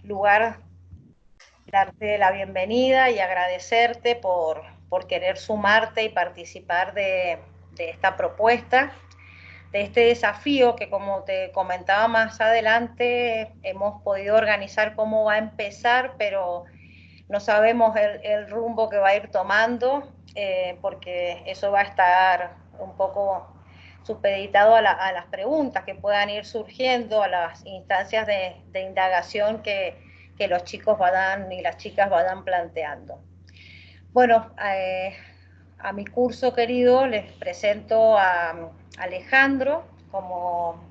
lugar darte la bienvenida y agradecerte por querer sumarte y participar de esta propuesta, de este desafío que, como te comentaba más adelante, hemos podido organizar cómo va a empezar, pero no sabemos el rumbo que va a ir tomando, porque eso va a estar un poco supeditado a las preguntas que puedan ir surgiendo, a las instancias de indagación que los chicos vayan y las chicas vayan planteando. Bueno, a mi curso querido les presento a Alejandro, como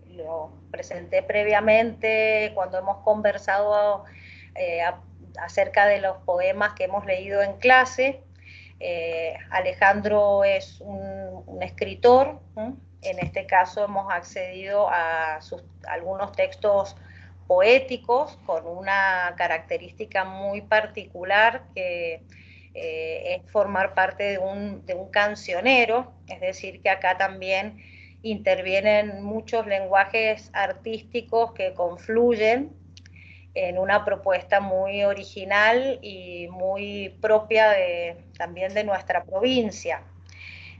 lo presenté previamente cuando hemos conversado acerca de los poemas que hemos leído en clase. Alejandro es un escritor, ¿eh? En este caso hemos accedido a algunos textos poéticos con una característica muy particular que es formar parte de un cancionero, es decir, que acá también intervienen muchos lenguajes artísticos que confluyen en una propuesta muy original y muy propia también de nuestra provincia.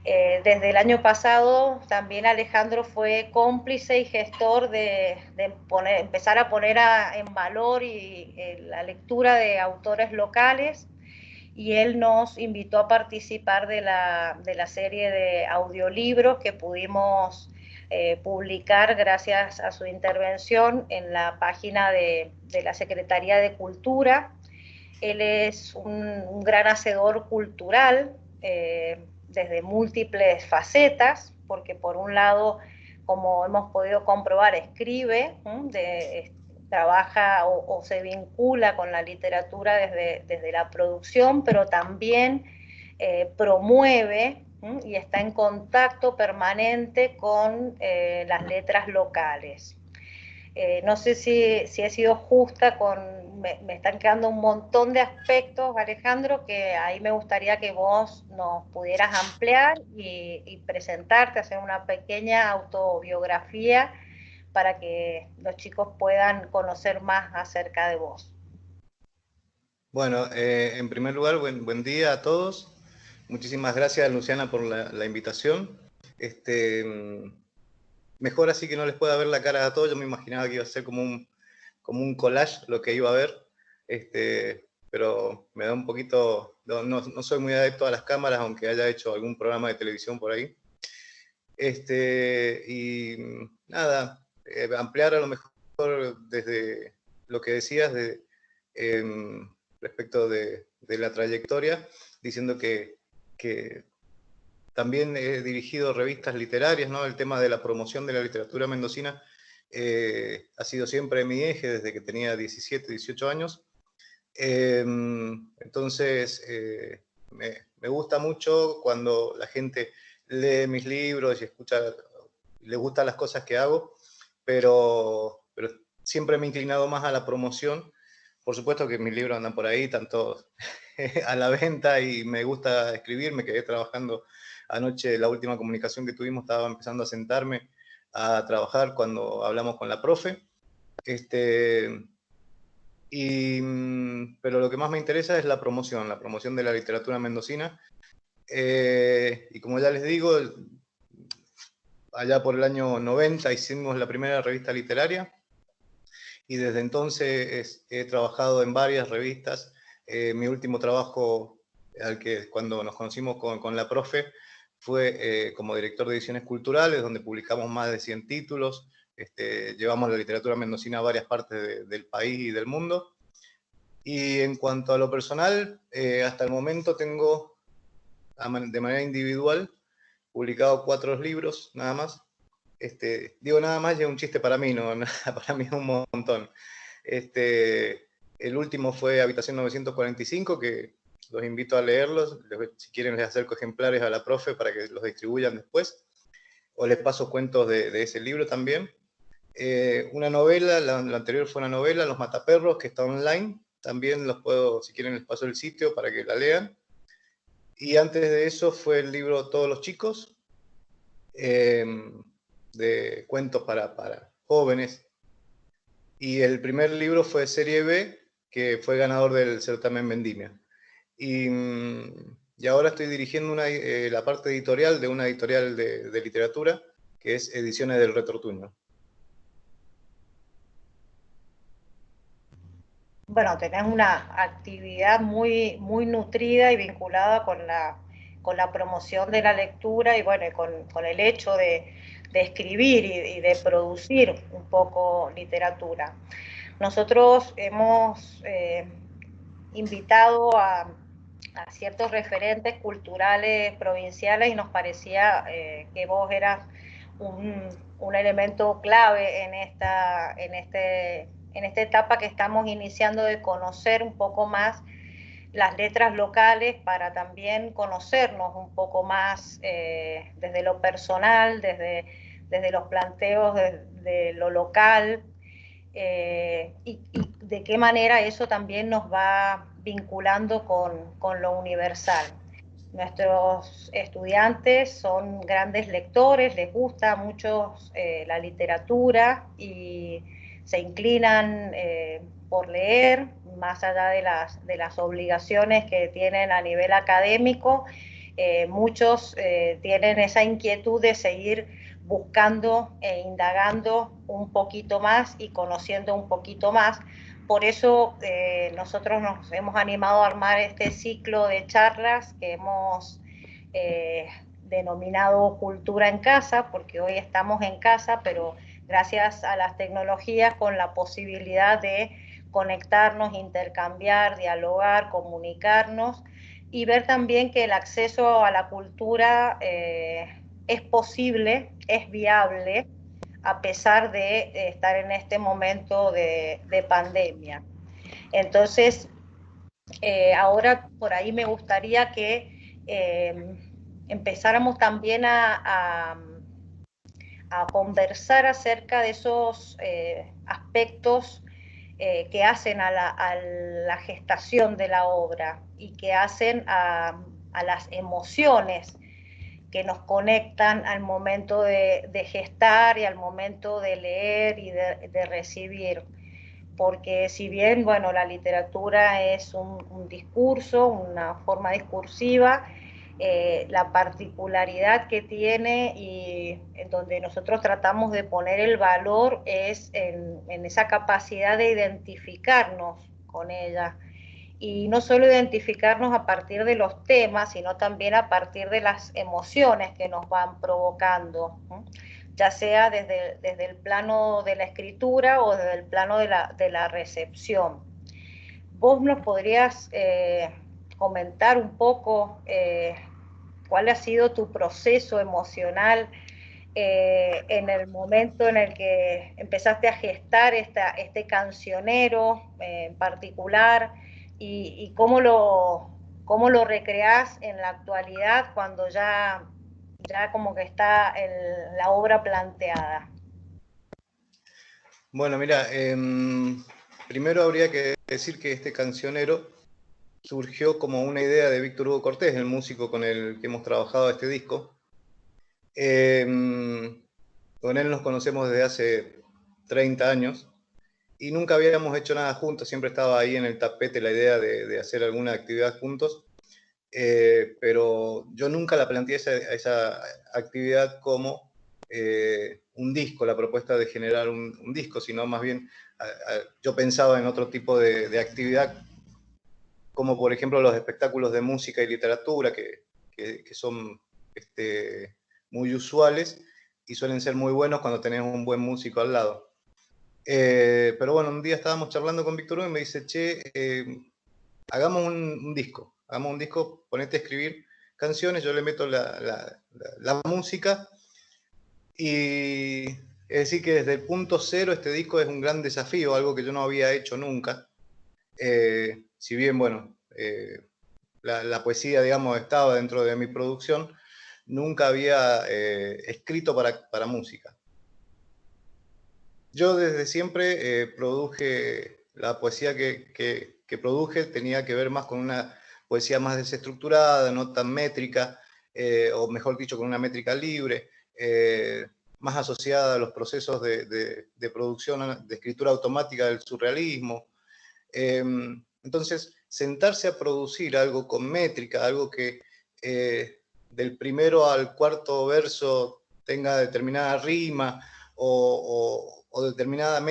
Desde el año pasado también Alejandro fue cómplice y gestor de empezar a poner en valor la lectura de autores locales, y él nos invitó a participar de la serie de audiolibros que pudimos publicar gracias a su intervención en la página de la Secretaría de Cultura. Él es un gran hacedor cultural, desde múltiples facetas, porque por un lado, como hemos podido comprobar, escribe, trabaja o se vincula con la literatura desde la producción, pero también promueve y está en contacto permanente con las letras locales. No sé si he sido justa me están quedando un montón de aspectos, Alejandro, que ahí me gustaría que vos nos pudieras ampliar y presentarte, hacer una pequeña autobiografía para que los chicos puedan conocer más acerca de vos. Bueno, en primer lugar, buen día a todos. Muchísimas gracias, Luciana, por la invitación. Mejor así que no les pueda ver la cara a todos. Yo me imaginaba que iba a ser como un collage lo que iba a ver, pero me da un poquito... No soy muy adepto a las cámaras, aunque haya hecho algún programa de televisión por ahí. Y nada, ampliar a lo mejor desde lo que decías respecto de la trayectoria, diciendo que también he dirigido revistas literarias, ¿no? El tema de la promoción de la literatura mendocina ha sido siempre mi eje desde que tenía 17, 18 años. Entonces, me gusta mucho cuando la gente lee mis libros y escucha, le gustan las cosas que hago, pero siempre me he inclinado más a la promoción. Por supuesto que mis libros andan por ahí, tanto a la venta, y me gusta escribir. Me quedé trabajando anoche, la última comunicación que tuvimos, estaba empezando a sentarme a trabajar cuando hablamos con la profe. Pero lo que más me interesa es la promoción de la literatura mendocina. Y como ya les digo, allá por el año 90 hicimos la primera revista literaria, y desde entonces he trabajado en varias revistas. Mi último trabajo, cuando nos conocimos con la profe, fue como director de ediciones culturales, donde publicamos más de 100 títulos. Llevamos la literatura mendocina a varias partes del país y del mundo. Y en cuanto a lo personal, hasta el momento tengo, de manera individual, publicado 4 libros, nada más. Digo nada más, y es un chiste para mí, no, para mí es un montón. El último fue Habitación 945, que los invito a leerlos. Si quieren, les acerco ejemplares a la profe para que los distribuyan después, o les paso cuentos de ese libro también. Una novela, la anterior fue una novela, Los Mataperros, que está online. También los puedo, si quieren, les paso el sitio para que la lean. Y antes de eso fue el libro Todos los chicos, de cuentos para jóvenes. y el primer libro fue Serie B, que fue ganador del certamen Vendimia. Y ahora estoy dirigiendo la parte editorial de una editorial de literatura, que es Ediciones del Retrotuño. Bueno, tenés una actividad muy, muy nutrida y vinculada con la promoción de la lectura y bueno, con el hecho de escribir y de producir un poco literatura. Nosotros hemos invitado a ciertos referentes culturales provinciales y nos parecía que vos eras un elemento clave en esta etapa que estamos iniciando de conocer un poco más las letras locales para también conocernos un poco más desde lo personal, desde los planteos de lo local, y de qué manera eso también nos va vinculando con lo universal. Nuestros estudiantes son grandes lectores, les gusta mucho la literatura y se inclinan por leer, más allá de las obligaciones que tienen a nivel académico. Muchos tienen esa inquietud de seguir buscando e indagando un poquito más y conociendo un poquito más. Por eso nosotros nos hemos animado a armar este ciclo de charlas que hemos denominado Cultura en Casa, porque hoy estamos en casa, pero gracias a las tecnologías con la posibilidad de conectarnos, intercambiar, dialogar, comunicarnos y ver también que el acceso a la cultura es posible, es viable, a pesar de estar en este momento de pandemia. Entonces, ahora por ahí me gustaría que empezáramos también a conversar acerca de esos aspectos que hacen a la gestación de la obra y que hacen a las emociones que nos conectan al momento de gestar y al momento de leer y de recibir. Porque si bien, bueno, la literatura es un discurso, una forma discursiva, la particularidad que tiene y en donde nosotros tratamos de poner el valor es en esa capacidad de identificarnos con ella. Y no solo identificarnos a partir de los temas, sino también a partir de las emociones que nos van provocando, ¿no? Ya sea desde el plano de la escritura o desde el plano de la recepción. ¿Vos nos podrías comentar un poco cuál ha sido tu proceso emocional en el momento en el que empezaste a gestar este cancionero en particular y cómo lo recreás en la actualidad cuando ya como que está la obra planteada? Bueno, mira, primero habría que decir que este cancionero surgió como una idea de Víctor Hugo Cortés, el músico con el que hemos trabajado este disco. Con él nos conocemos desde hace 30 años y nunca habíamos hecho nada juntos, siempre estaba ahí en el tapete la idea de hacer alguna actividad juntos, pero yo nunca la planteé esa actividad como un disco, la propuesta de generar un disco, sino más bien yo pensaba en otro tipo de actividad, como por ejemplo los espectáculos de música y literatura, que son muy usuales y suelen ser muy buenos cuando tenés un buen músico al lado. Pero bueno, un día estábamos charlando con Víctor Hugo y me dice, che, hagamos un disco, ponete a escribir canciones, yo le meto la música, y es decir que desde el punto cero este disco es un gran desafío, algo que yo no había hecho nunca. Si bien, bueno, la poesía, digamos, estaba dentro de mi producción, nunca había escrito para música. Yo desde siempre produje la poesía que produje, tenía que ver más con una poesía más desestructurada, no tan métrica, o mejor dicho, con una métrica libre, más asociada a los procesos de producción, de escritura automática del surrealismo. Entonces, sentarse a producir algo con métrica, algo que del primero al cuarto verso tenga determinada rima o determinada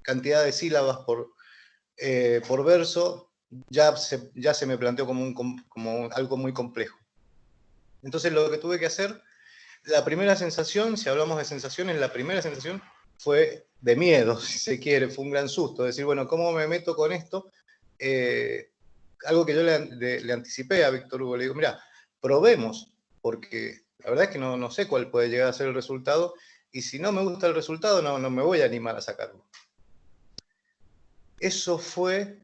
cantidad de sílabas por verso, ya se me planteó como algo muy complejo. Entonces lo que tuve que hacer, la primera sensación, si hablamos de sensaciones, la primera sensación fue de miedo, si se quiere, fue un gran susto, decir, bueno, ¿cómo me meto con esto? Algo que yo le anticipé a Víctor Hugo, le digo, mira, probemos, porque la verdad es que no sé cuál puede llegar a ser el resultado, y si no me gusta el resultado, no me voy a animar a sacarlo. Eso fue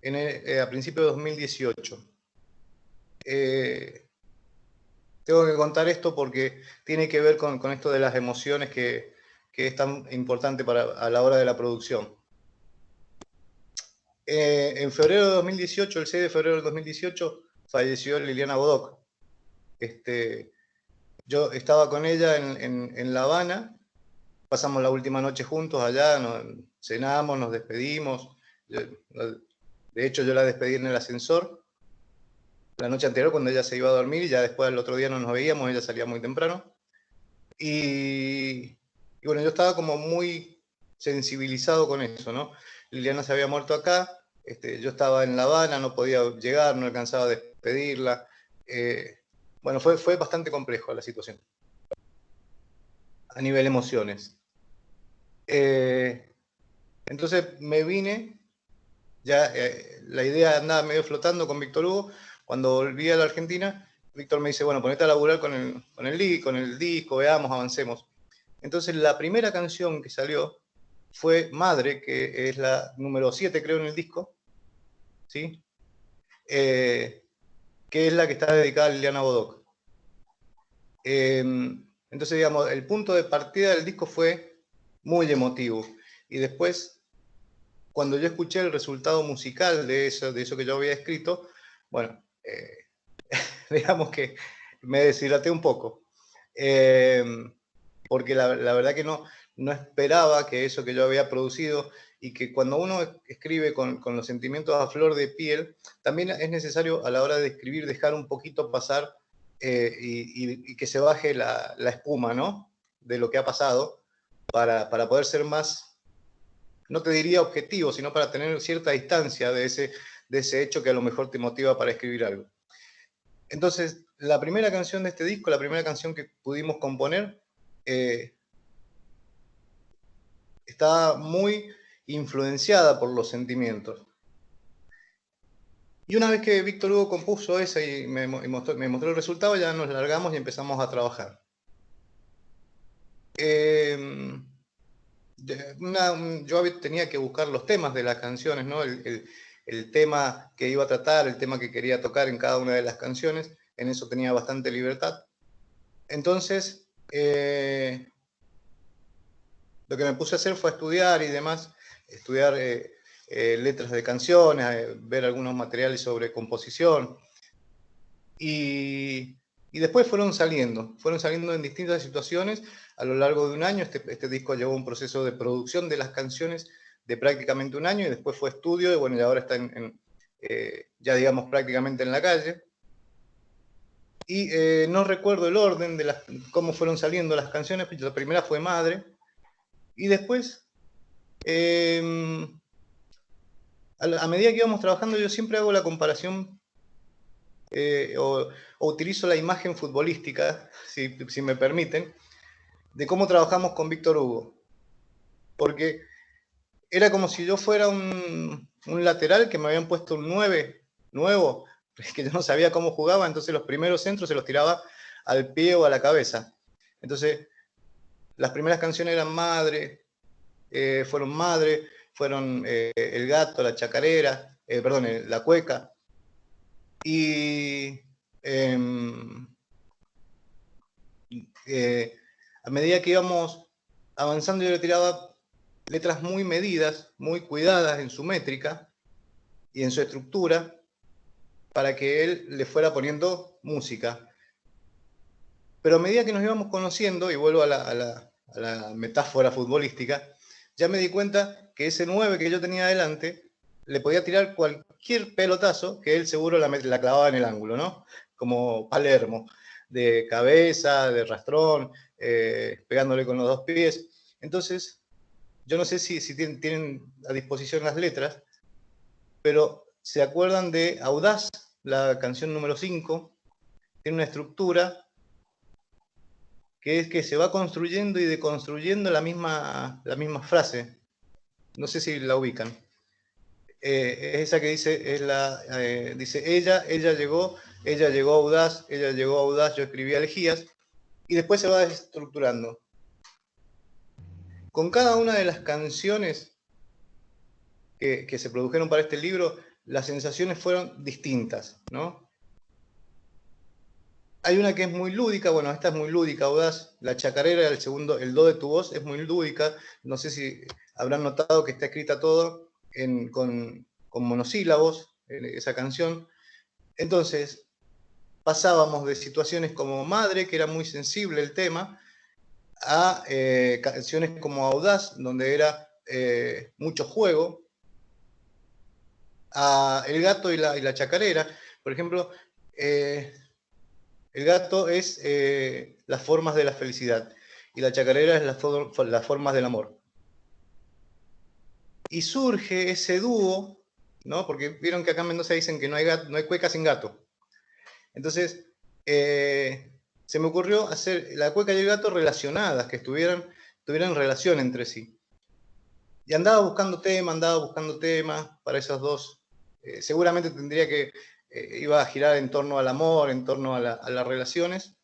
a principios de 2018. Tengo que contar esto porque tiene que ver con esto de las emociones que es tan importante a la hora de la producción. En febrero de 2018, el 6 de febrero de 2018, falleció Liliana Bodoc. Yo estaba con ella en La Habana, pasamos la última noche juntos allá, cenamos, nos despedimos. De hecho, yo la despedí en el ascensor la noche anterior cuando ella se iba a dormir, y ya después al otro día no nos veíamos, ella salía muy temprano. Y bueno, yo estaba como muy sensibilizado con eso, ¿no? Liliana se había muerto acá, yo estaba en La Habana, no podía llegar, no alcanzaba a despedirla. Bueno, fue bastante complejo la situación a nivel emociones. Entonces me vine, ya la idea andaba medio flotando con Víctor Hugo. Cuando volví a la Argentina, Víctor me dice, bueno, ponete a laburar con el disco, veamos, avancemos. Entonces la primera canción que salió fue Madre, que es la número 7, creo, en el disco, ¿sí? Que es la que está dedicada a Liliana Bodoc. Entonces, digamos, el punto de partida del disco fue muy emotivo. Y después, cuando yo escuché el resultado musical de eso que yo había escrito, bueno, digamos que me deshidraté un poco. Porque la verdad que no esperaba que eso que yo había producido, y que cuando uno escribe con los sentimientos a flor de piel, también es necesario a la hora de escribir dejar un poquito pasar y que se baje la espuma, ¿no? De lo que ha pasado, para poder ser más, no te diría objetivo, sino para tener cierta distancia de ese hecho que a lo mejor te motiva para escribir algo. Entonces, la primera canción de este disco, la primera canción que pudimos componer, está muy influenciada por los sentimientos. Y una vez que Víctor Hugo compuso esa y me mostró el resultado, ya nos largamos y empezamos a trabajar. Yo tenía que buscar los temas de las canciones, ¿no? El tema que iba a tratar, el tema que quería tocar en cada una de las canciones. En eso tenía bastante libertad. Entonces, lo que me puse a hacer fue estudiar y demás, estudiar letras de canciones, ver algunos materiales sobre composición, y después fueron saliendo en distintas situaciones a lo largo de un año. Este disco llevó un proceso de producción de las canciones de prácticamente un año, y después fue estudio, y bueno, y ahora está ya digamos prácticamente en la calle. Y no recuerdo el orden de cómo fueron saliendo las canciones, pero la primera fue Madre, y después, a medida que íbamos trabajando, yo siempre hago la comparación o utilizo la imagen futbolística, si me permiten, de cómo trabajamos con Víctor Hugo. Porque era como si yo fuera un lateral que me habían puesto un 9 nuevo, que yo no sabía cómo jugaba, entonces los primeros centros se los tiraba al pie o a la cabeza. Entonces, las primeras canciones eran fueron El Gato, La Chacarera, La Cueca. Y a medida que íbamos avanzando, yo le tiraba letras muy medidas, muy cuidadas en su métrica y en su estructura, para que él le fuera poniendo música. Pero a medida que nos íbamos conociendo, y vuelvo a la metáfora futbolística, ya me di cuenta que ese 9 que yo tenía adelante le podía tirar cualquier pelotazo que él seguro la clavaba en el ángulo, ¿no? Como Palermo, de cabeza, de rastrón, pegándole con los dos pies. Entonces, yo no sé si tienen a disposición las letras, pero ¿se acuerdan de Audaz, la canción número 5? Tiene una estructura que es que se va construyendo y deconstruyendo la misma frase. No sé si la ubican. Es esa que dice, dice ella llegó audaz, yo escribía elegías, y después se va estructurando. Con cada una de las canciones que se produjeron para este libro, las sensaciones fueron distintas, ¿no? Hay una que es muy lúdica, bueno, esta es muy lúdica, Audaz. La chacarera, el segundo, el do de tu voz, es muy lúdica. No sé si habrán notado que está escrita todo con monosílabos, esa canción. Entonces, pasábamos de situaciones como Madre, que era muy sensible el tema, a canciones como Audaz, donde era mucho juego, a El gato y la chacarera. Por ejemplo, el gato es las formas de la felicidad y la chacarera es las formas del amor. Y surge ese dúo, ¿no? Porque vieron que acá en Mendoza dicen que no hay cueca sin gato. Entonces, se me ocurrió hacer la cueca y el gato relacionadas, que tuvieran relación entre sí. Y andaba buscando temas para esos dos. Seguramente tendría que, iba a girar en torno al amor, en torno a las relaciones.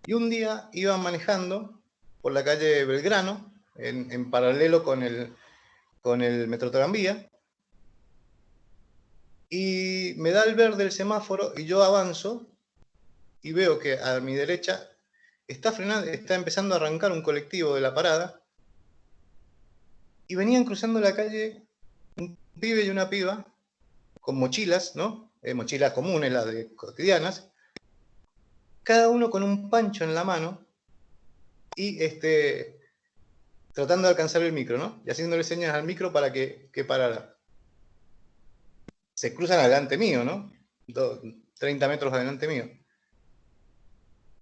Y un día iba manejando por la calle Belgrano, en paralelo con el Metro Tranvía, y me da el verde el semáforo y yo avanzo y veo que a mi derecha está empezando a arrancar un colectivo de la parada y venían cruzando la calle un pibe y una piba con mochilas, ¿no? Mochilas comunes, las de cotidianas, cada uno con un pancho en la mano y tratando de alcanzar el micro, ¿no? Y haciéndole señas al micro para que parara. Se cruzan adelante mío, ¿no? 30 metros adelante mío.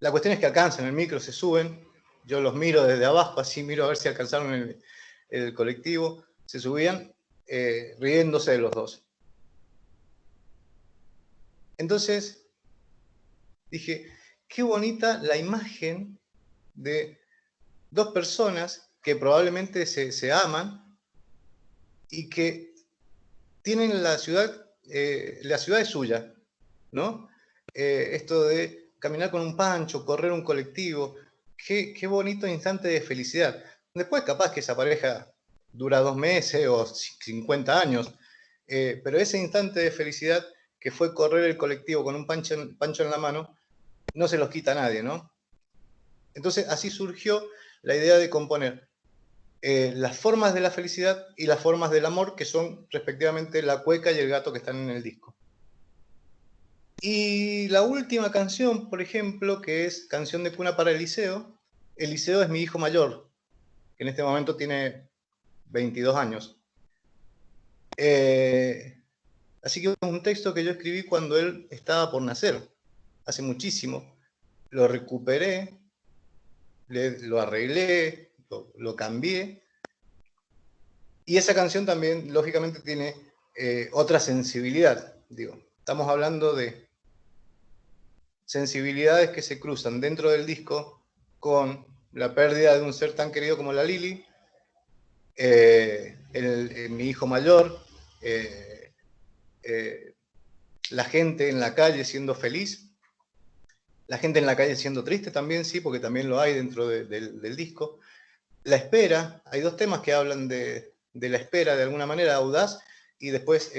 La cuestión es que alcanzan el micro, se suben, yo los miro desde abajo, así miro a ver si alcanzaron el colectivo, se subían riéndose de los dos. Entonces dije, qué bonita la imagen de dos personas que probablemente se aman y que tienen la ciudad es suya, ¿no? Esto de caminar con un pancho, correr un colectivo, qué bonito instante de felicidad. Después capaz que esa pareja dura 2 meses o 50 años, pero ese instante de felicidad que fue correr el colectivo con un pancho en la mano, no se los quita a nadie, ¿no? Entonces así surgió la idea de componer las formas de la felicidad y las formas del amor, que son respectivamente la cueca y el gato que están en el disco. Y la última canción, por ejemplo, que es Canción de cuna para Eliseo es mi hijo mayor, que en este momento tiene 22 años. Así que es un texto que yo escribí cuando él estaba por nacer, hace muchísimo. Lo recuperé, lo arreglé, lo cambié. Y esa canción también, lógicamente, tiene otra sensibilidad. Digo, estamos hablando de sensibilidades que se cruzan dentro del disco con la pérdida de un ser tan querido como la Lili, mi hijo mayor, la gente en la calle siendo feliz, la gente en la calle siendo triste también, sí, porque también lo hay dentro del disco. La espera, hay dos temas que hablan de la espera de alguna manera, Audaz, y después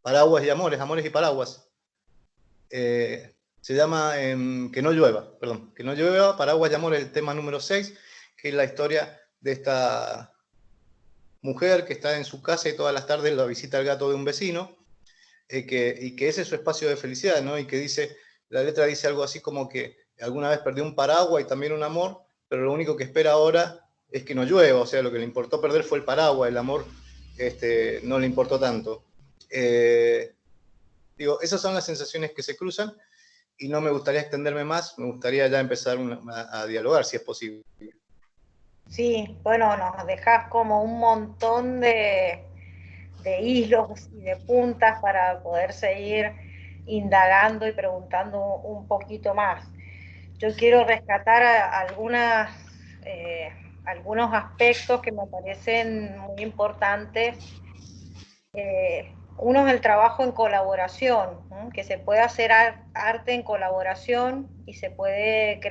Paraguas y Amores, Amores y Paraguas. Se llama Que no llueva, perdón, Que no llueva, Paraguas y Amores, el tema número 6, que es la historia de esta mujer que está en su casa y todas las tardes la visita el gato de un vecino. y que ese es su espacio de felicidad, ¿no? Y que dice, la letra dice algo así como que alguna vez perdió un paraguas y también un amor, pero lo único que espera ahora es que no llueva, o sea, lo que le importó perder fue el paraguas, el amor no le importó tanto. Digo, esas son las sensaciones que se cruzan y no me gustaría extenderme más, me gustaría ya empezar a dialogar, si es posible. Sí, bueno, nos dejas como un montón de hilos y de puntas para poder seguir indagando y preguntando un poquito más. Yo quiero rescatar eh, algunos aspectos que me parecen muy importantes. Uno es el trabajo en colaboración, ¿no? Que se puede hacer arte en colaboración y se puede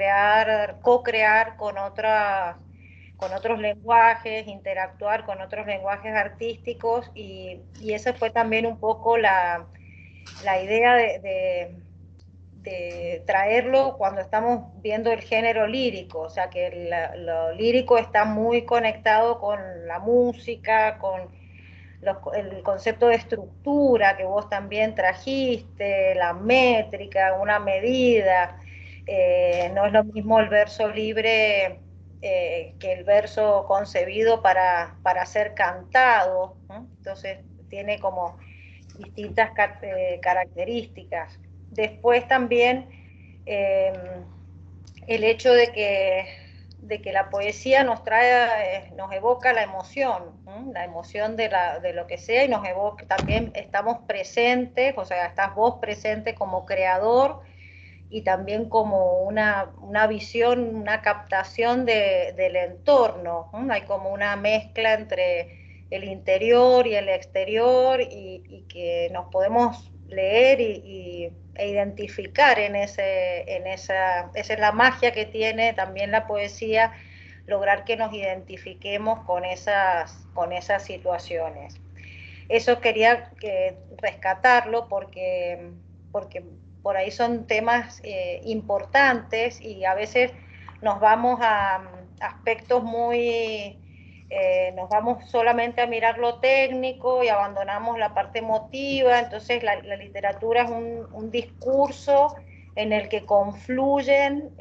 co-crear con otros lenguajes, interactuar con otros lenguajes artísticos y esa fue también un poco la idea de traerlo cuando estamos viendo el género lírico, o sea que lo lírico está muy conectado con la música, con el concepto de estructura que vos también trajiste, la métrica, una medida, no es lo mismo el verso libre que el verso concebido para ser cantado, ¿no? Entonces tiene como distintas características. Después también eh, el hecho de que la poesía nos trae, nos evoca la emoción, ¿no? La emoción de lo que sea y nos evoca, también estamos presentes, o sea, estás vos presente como creador y también como una visión, una captación del entorno, ¿no? Hay como una mezcla entre el interior y el exterior y que nos podemos leer e identificar esa es la magia que tiene también la poesía, lograr que nos identifiquemos con esas situaciones. Eso quería rescatarlo porque por ahí son temas importantes y a veces nos vamos a aspectos nos vamos solamente a mirar lo técnico y abandonamos la parte emotiva, entonces la literatura es un discurso en el que confluyen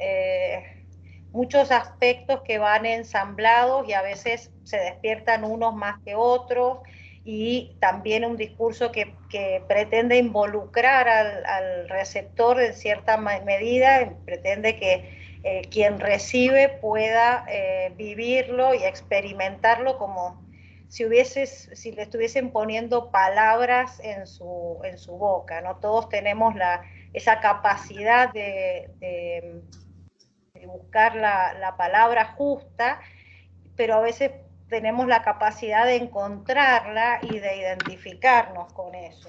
muchos aspectos que van ensamblados y a veces se despiertan unos más que otros y también un discurso que pretende involucrar al receptor en cierta medida, pretende que quien recibe pueda vivirlo y experimentarlo como si le estuviesen poniendo palabras en su boca, ¿no? Todos tenemos esa capacidad de buscar la palabra justa, pero a veces tenemos la capacidad de encontrarla y de identificarnos con eso.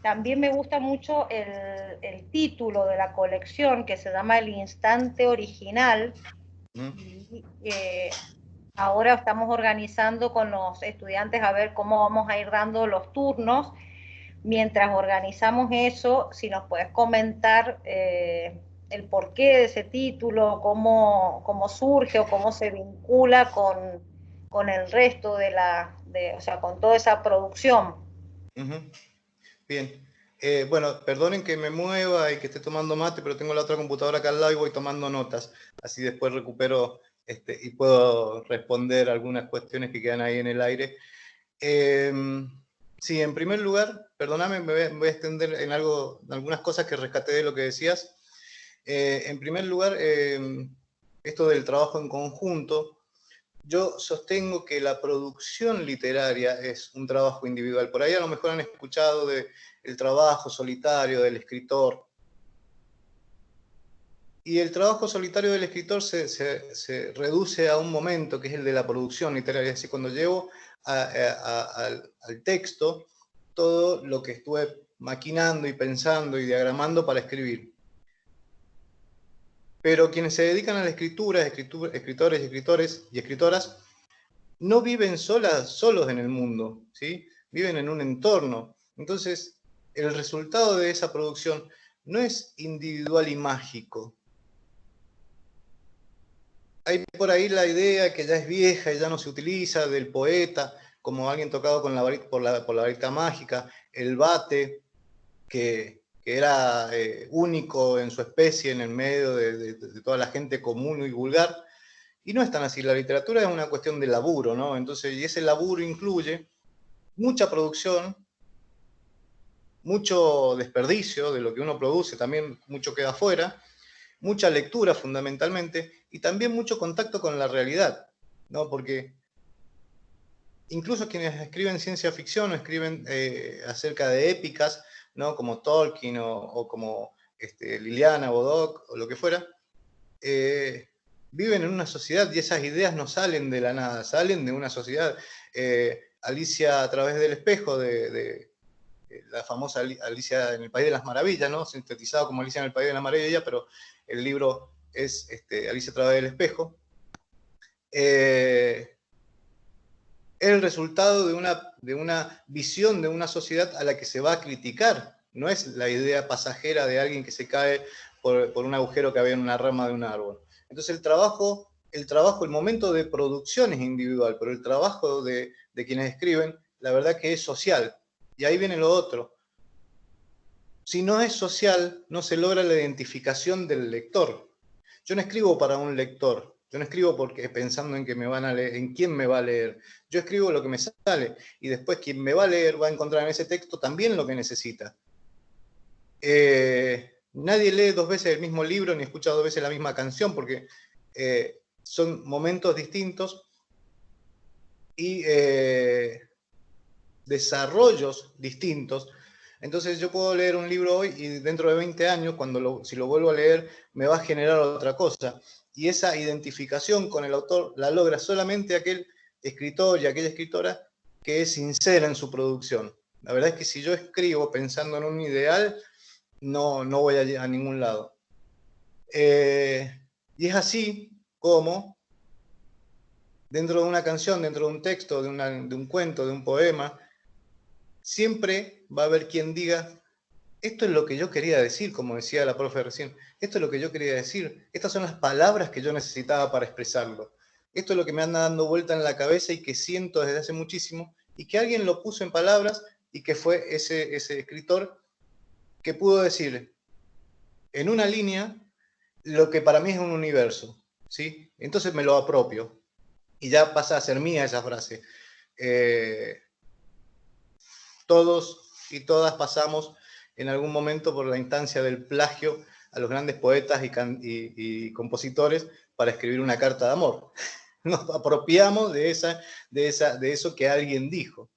También me gusta mucho el título de la colección que se llama El Instante Original. Y ahora estamos organizando con los estudiantes a ver cómo vamos a ir dando los turnos. Mientras organizamos eso, si nos puedes comentar el porqué de ese título, cómo surge o cómo se vincula con el resto o sea, con toda esa producción. Bien. Bueno, perdonen que me mueva y que esté tomando mate, pero tengo la otra computadora acá al lado y voy tomando notas. Así después recupero y puedo responder algunas cuestiones que quedan ahí en el aire. Sí, en primer lugar, perdóname, me voy a extender en algunas cosas que rescaté de lo que decías. En primer lugar, esto del trabajo en conjunto. Yo sostengo que la producción literaria es un trabajo individual. Por ahí a lo mejor han escuchado del trabajo solitario del escritor. Y el trabajo solitario del escritor se reduce a un momento, que es el de la producción literaria. Es decir, cuando llevo al texto todo lo que estuve maquinando y pensando y diagramando para escribir. Pero quienes se dedican a la escritura, escritores y escritoras, no viven solos en el mundo, ¿sí? Viven en un entorno. Entonces, el resultado de esa producción no es individual y mágico. Hay por ahí la idea que ya es vieja y ya no se utiliza del poeta como alguien tocado con por la varita mágica, el bate, que era único en su especie en el medio de toda la gente común y vulgar, y no es tan así. La literatura es una cuestión de laburo, ¿no? Entonces, y ese laburo incluye mucha producción, mucho desperdicio de lo que uno produce, también mucho queda afuera, mucha lectura fundamentalmente, y también mucho contacto con la realidad, ¿no? Porque incluso quienes escriben ciencia ficción o escriben acerca de épicas, ¿no? Como Tolkien o como Liliana Bodoc o lo que fuera, viven en una sociedad y esas ideas no salen de la nada, salen de una sociedad. Alicia a través del espejo, de la famosa Alicia en el País de las Maravillas, ¿no? Sintetizado como Alicia en el País de las Maravillas, pero el libro es Alicia a través del espejo. Es el resultado de una visión de una sociedad a la que se va a criticar. No es la idea pasajera de alguien que se cae por un agujero que había en una rama de un árbol. Entonces el momento de producción es individual, pero el trabajo de quienes escriben, la verdad que es social. Y ahí viene lo otro. Si no es social, no se logra la identificación del lector. Yo no escribo para un lector, yo no escribo porque pensando en que me van a leer, en quién me va a leer. Yo escribo lo que me sale y después quien me va a leer va a encontrar en ese texto también lo que necesita. Nadie lee dos veces el mismo libro ni escucha dos veces la misma canción porque son momentos distintos y desarrollos distintos. Entonces yo puedo leer un libro hoy y dentro de 20 años, si lo vuelvo a leer, me va a generar otra cosa. Y esa identificación con el autor la logra solamente aquel escritor y aquella escritora que es sincera en su producción. La verdad es que si yo escribo pensando en un ideal, no voy a ningún lado. Y es así como dentro de una canción, dentro de un texto, de un cuento, de un poema, siempre va a haber quien diga, esto es lo que yo quería decir, como decía la profe recién, esto es lo que yo quería decir, estas son las palabras que yo necesitaba para expresarlo, esto es lo que me anda dando vuelta en la cabeza y que siento desde hace muchísimo, y que alguien lo puso en palabras y que fue ese escritor que pudo decir en una línea lo que para mí es un universo, ¿sí? Entonces me lo apropio y ya pasa a ser mía esa frase. Todos y todas pasamos en algún momento por la instancia del plagio a los grandes poetas y compositores para escribir una carta de amor. Nos apropiamos de eso que alguien dijo.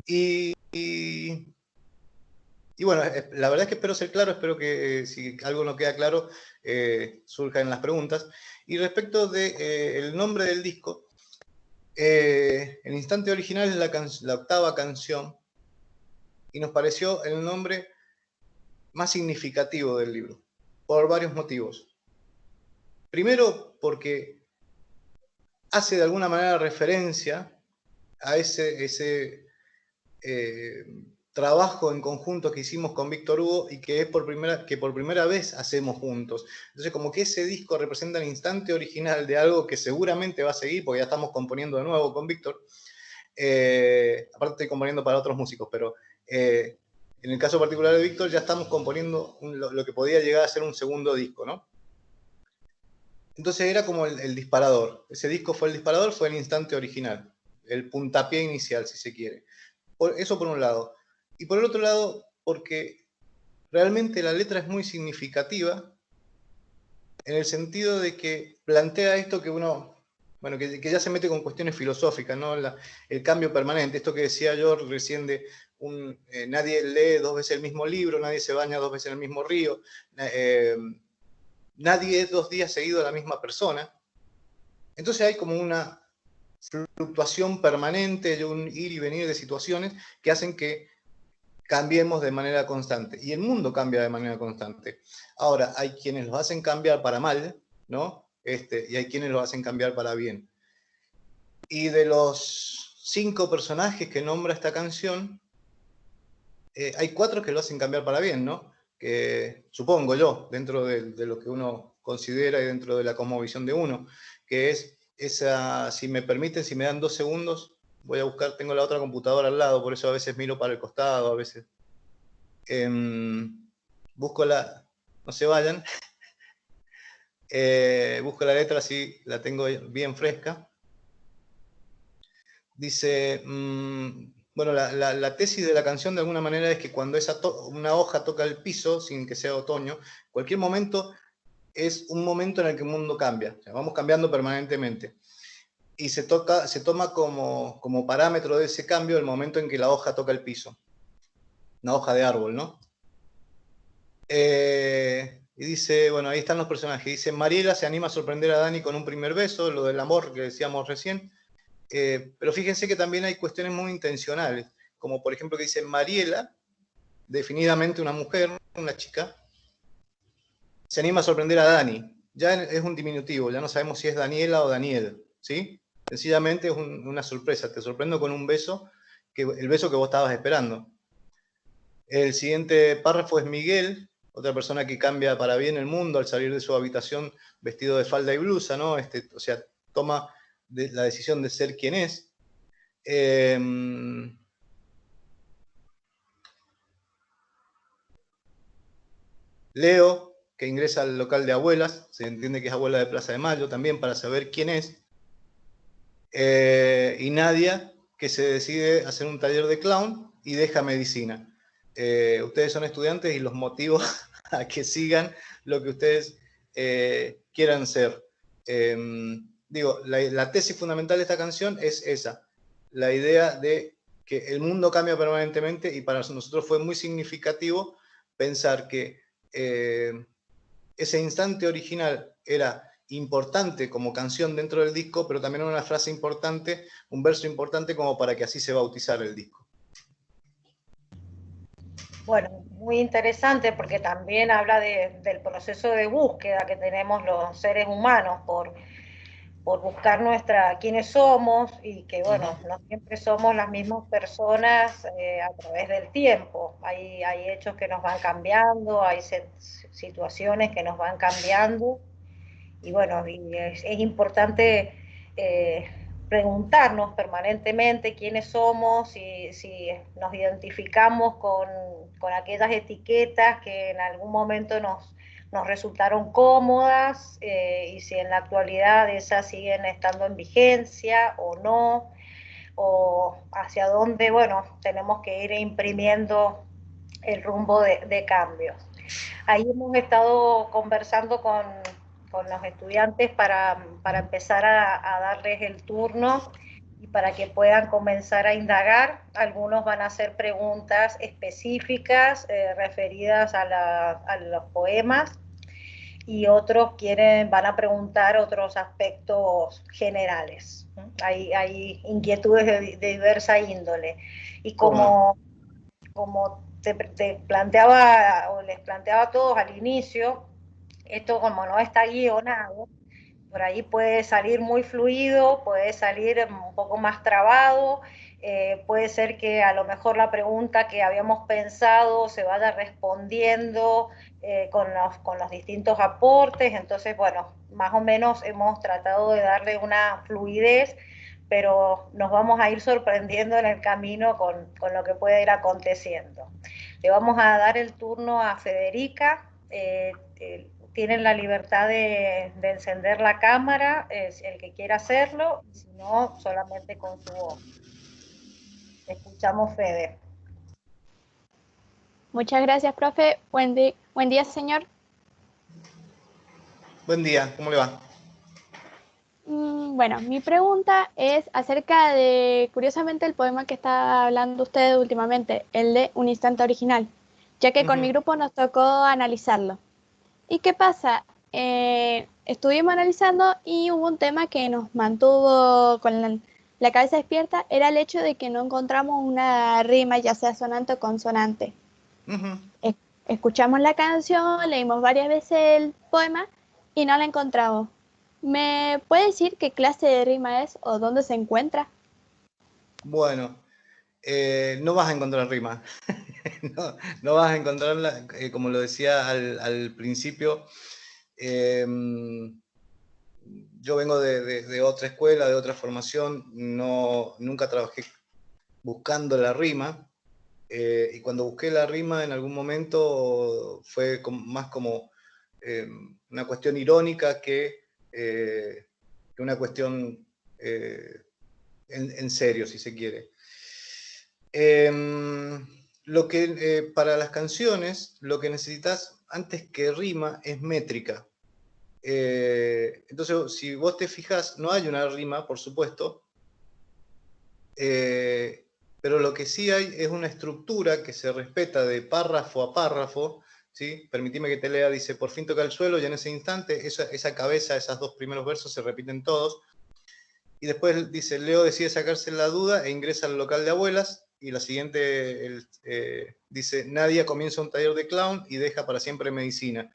Y bueno, la verdad es que espero ser claro, espero que si algo no queda claro, surja en las preguntas. Y respecto del nombre del disco, el instante original es la octava canción, y nos pareció el nombre más significativo del libro, por varios motivos. Primero, porque hace de alguna manera referencia a ese trabajo en conjunto que hicimos con Víctor Hugo y que por primera vez hacemos juntos. Entonces, como que ese disco representa el instante original de algo que seguramente va a seguir, porque ya estamos componiendo de nuevo con Víctor. Aparte estoy componiendo para otros músicos, pero en el caso particular de Víctor ya estamos componiendo lo que podía llegar a ser un segundo disco, ¿no? Entonces era como el disparador. Ese disco fue el disparador, fue el instante original, el puntapié inicial, si se quiere. Eso por un lado. Y por el otro lado, porque realmente la letra es muy significativa en el sentido de que plantea esto que uno, bueno, que ya se mete con cuestiones filosóficas, ¿no? El cambio permanente, esto que decía yo recién de nadie lee dos veces el mismo libro, nadie se baña dos veces en el mismo río, nadie es 2 días seguido a la misma persona. Entonces hay como una fluctuación permanente, de un ir y venir de situaciones que hacen que cambiemos de manera constante. Y el mundo cambia de manera constante. Ahora, hay quienes los hacen cambiar para mal, ¿no? Y hay quienes los hacen cambiar para bien. Y de los 5 personajes que nombra esta canción, hay 4 que lo hacen cambiar para bien, ¿no? Que supongo yo, dentro de lo que uno considera y dentro de la cosmovisión de uno, que es esa, si me permiten, si me dan 2 segundos, voy a buscar, tengo la otra computadora al lado, por eso a veces miro para el costado, a veces. Busco la... No se vayan. Busco la letra, así la tengo bien fresca. Dice... bueno, la tesis de la canción de alguna manera es que cuando una hoja toca el piso, sin que sea otoño, cualquier momento es un momento en el que el mundo cambia. O sea, vamos cambiando permanentemente. Y se toma como parámetro de ese cambio el momento en que la hoja toca el piso. Una hoja de árbol, ¿no? Y dice, bueno, ahí están los personajes. Dice, Mariela se anima a sorprender a Dani con un primer beso, lo del amor que decíamos recién. Pero fíjense que también hay cuestiones muy intencionales, como por ejemplo que dice Mariela, definidamente una mujer, una chica, se anima a sorprender a Dani. Ya es un diminutivo, ya no sabemos si es Daniela o Daniel, ¿sí? Sencillamente es una sorpresa, te sorprendo con un beso, el beso que vos estabas esperando. El siguiente párrafo es Miguel, otra persona que cambia para bien el mundo al salir de su habitación vestido de falda y blusa, ¿no? O sea, toma la decisión de ser quien es. Leo, que ingresa al local de abuelas, se entiende que es abuela de Plaza de Mayo también, para saber quién es. Y Nadia, que se decide hacer un taller de clown y deja medicina. Ustedes son estudiantes y los motivo a que sigan lo que ustedes quieran ser. Digo, la tesis fundamental de esta canción es esa, la idea de que el mundo cambia permanentemente, y para nosotros fue muy significativo pensar que ese instante original era importante como canción dentro del disco, pero también una frase importante, un verso importante como para que así se bautizara el disco. Bueno, muy interesante porque también habla del proceso de búsqueda que tenemos los seres humanos por buscar quiénes somos, y que bueno, no siempre somos las mismas personas a través del tiempo. Hay hechos que nos van cambiando, hay situaciones que nos van cambiando, y bueno, es importante preguntarnos permanentemente quiénes somos, si nos identificamos con aquellas etiquetas que en algún momento nos resultaron cómodas, y si en la actualidad esas siguen estando en vigencia o no, o hacia dónde, bueno, tenemos que ir imprimiendo el rumbo de cambios. Ahí hemos estado conversando con los estudiantes para empezar a darles el turno y para que puedan comenzar a indagar. Algunos van a hacer preguntas específicas referidas a los poemas, y otros van a preguntar otros aspectos generales. Hay inquietudes de diversa índole. Y como te planteaba, o les planteaba a todos al inicio, esto como no está guionado, por ahí puede salir muy fluido, puede salir un poco más trabado, puede ser que a lo mejor la pregunta que habíamos pensado se vaya respondiendo con los distintos aportes. Entonces, bueno, más o menos hemos tratado de darle una fluidez, pero nos vamos a ir sorprendiendo en el camino con lo que puede ir aconteciendo. Le vamos a dar el turno a Federica. Tienen la libertad de encender la cámara, el que quiera hacerlo, si no, solamente con su voz. Escuchamos, Fede. Muchas gracias, profe. Buen día, señor. Buen día, ¿cómo le va? Bueno, mi pregunta es acerca de, curiosamente, el poema que está hablando usted últimamente, el de Un instante original, ya que con mi grupo nos tocó analizarlo. ¿Y qué pasa? Estuvimos analizando y hubo un tema que nos mantuvo con la cabeza despierta, era el hecho de que no encontramos una rima, ya sea sonante o consonante. Escuchamos la canción, leímos varias veces el poema y no la encontramos. ¿Me puede decir qué clase de rima es o dónde se encuentra? Bueno, no vas a encontrar rima. no vas a encontrarla, como lo decía al principio. Yo vengo de otra escuela, de otra formación, nunca trabajé buscando la rima. Y cuando busqué la rima en algún momento fue más como una cuestión irónica que una cuestión en serio, si se quiere. Para las canciones, lo que necesitas antes que rima es métrica. Entonces, si vos te fijas, no hay una rima, por supuesto, pero lo que sí hay es una estructura que se respeta de párrafo a párrafo, ¿sí? Permitime que te lea, dice, por fin toca el suelo, y en ese instante esa cabeza, esos dos primeros versos se repiten todos, y después dice, Leo decide sacarse la duda e ingresa al local de abuelas, y la siguiente dice, Nadia comienza un taller de clown y deja para siempre medicina.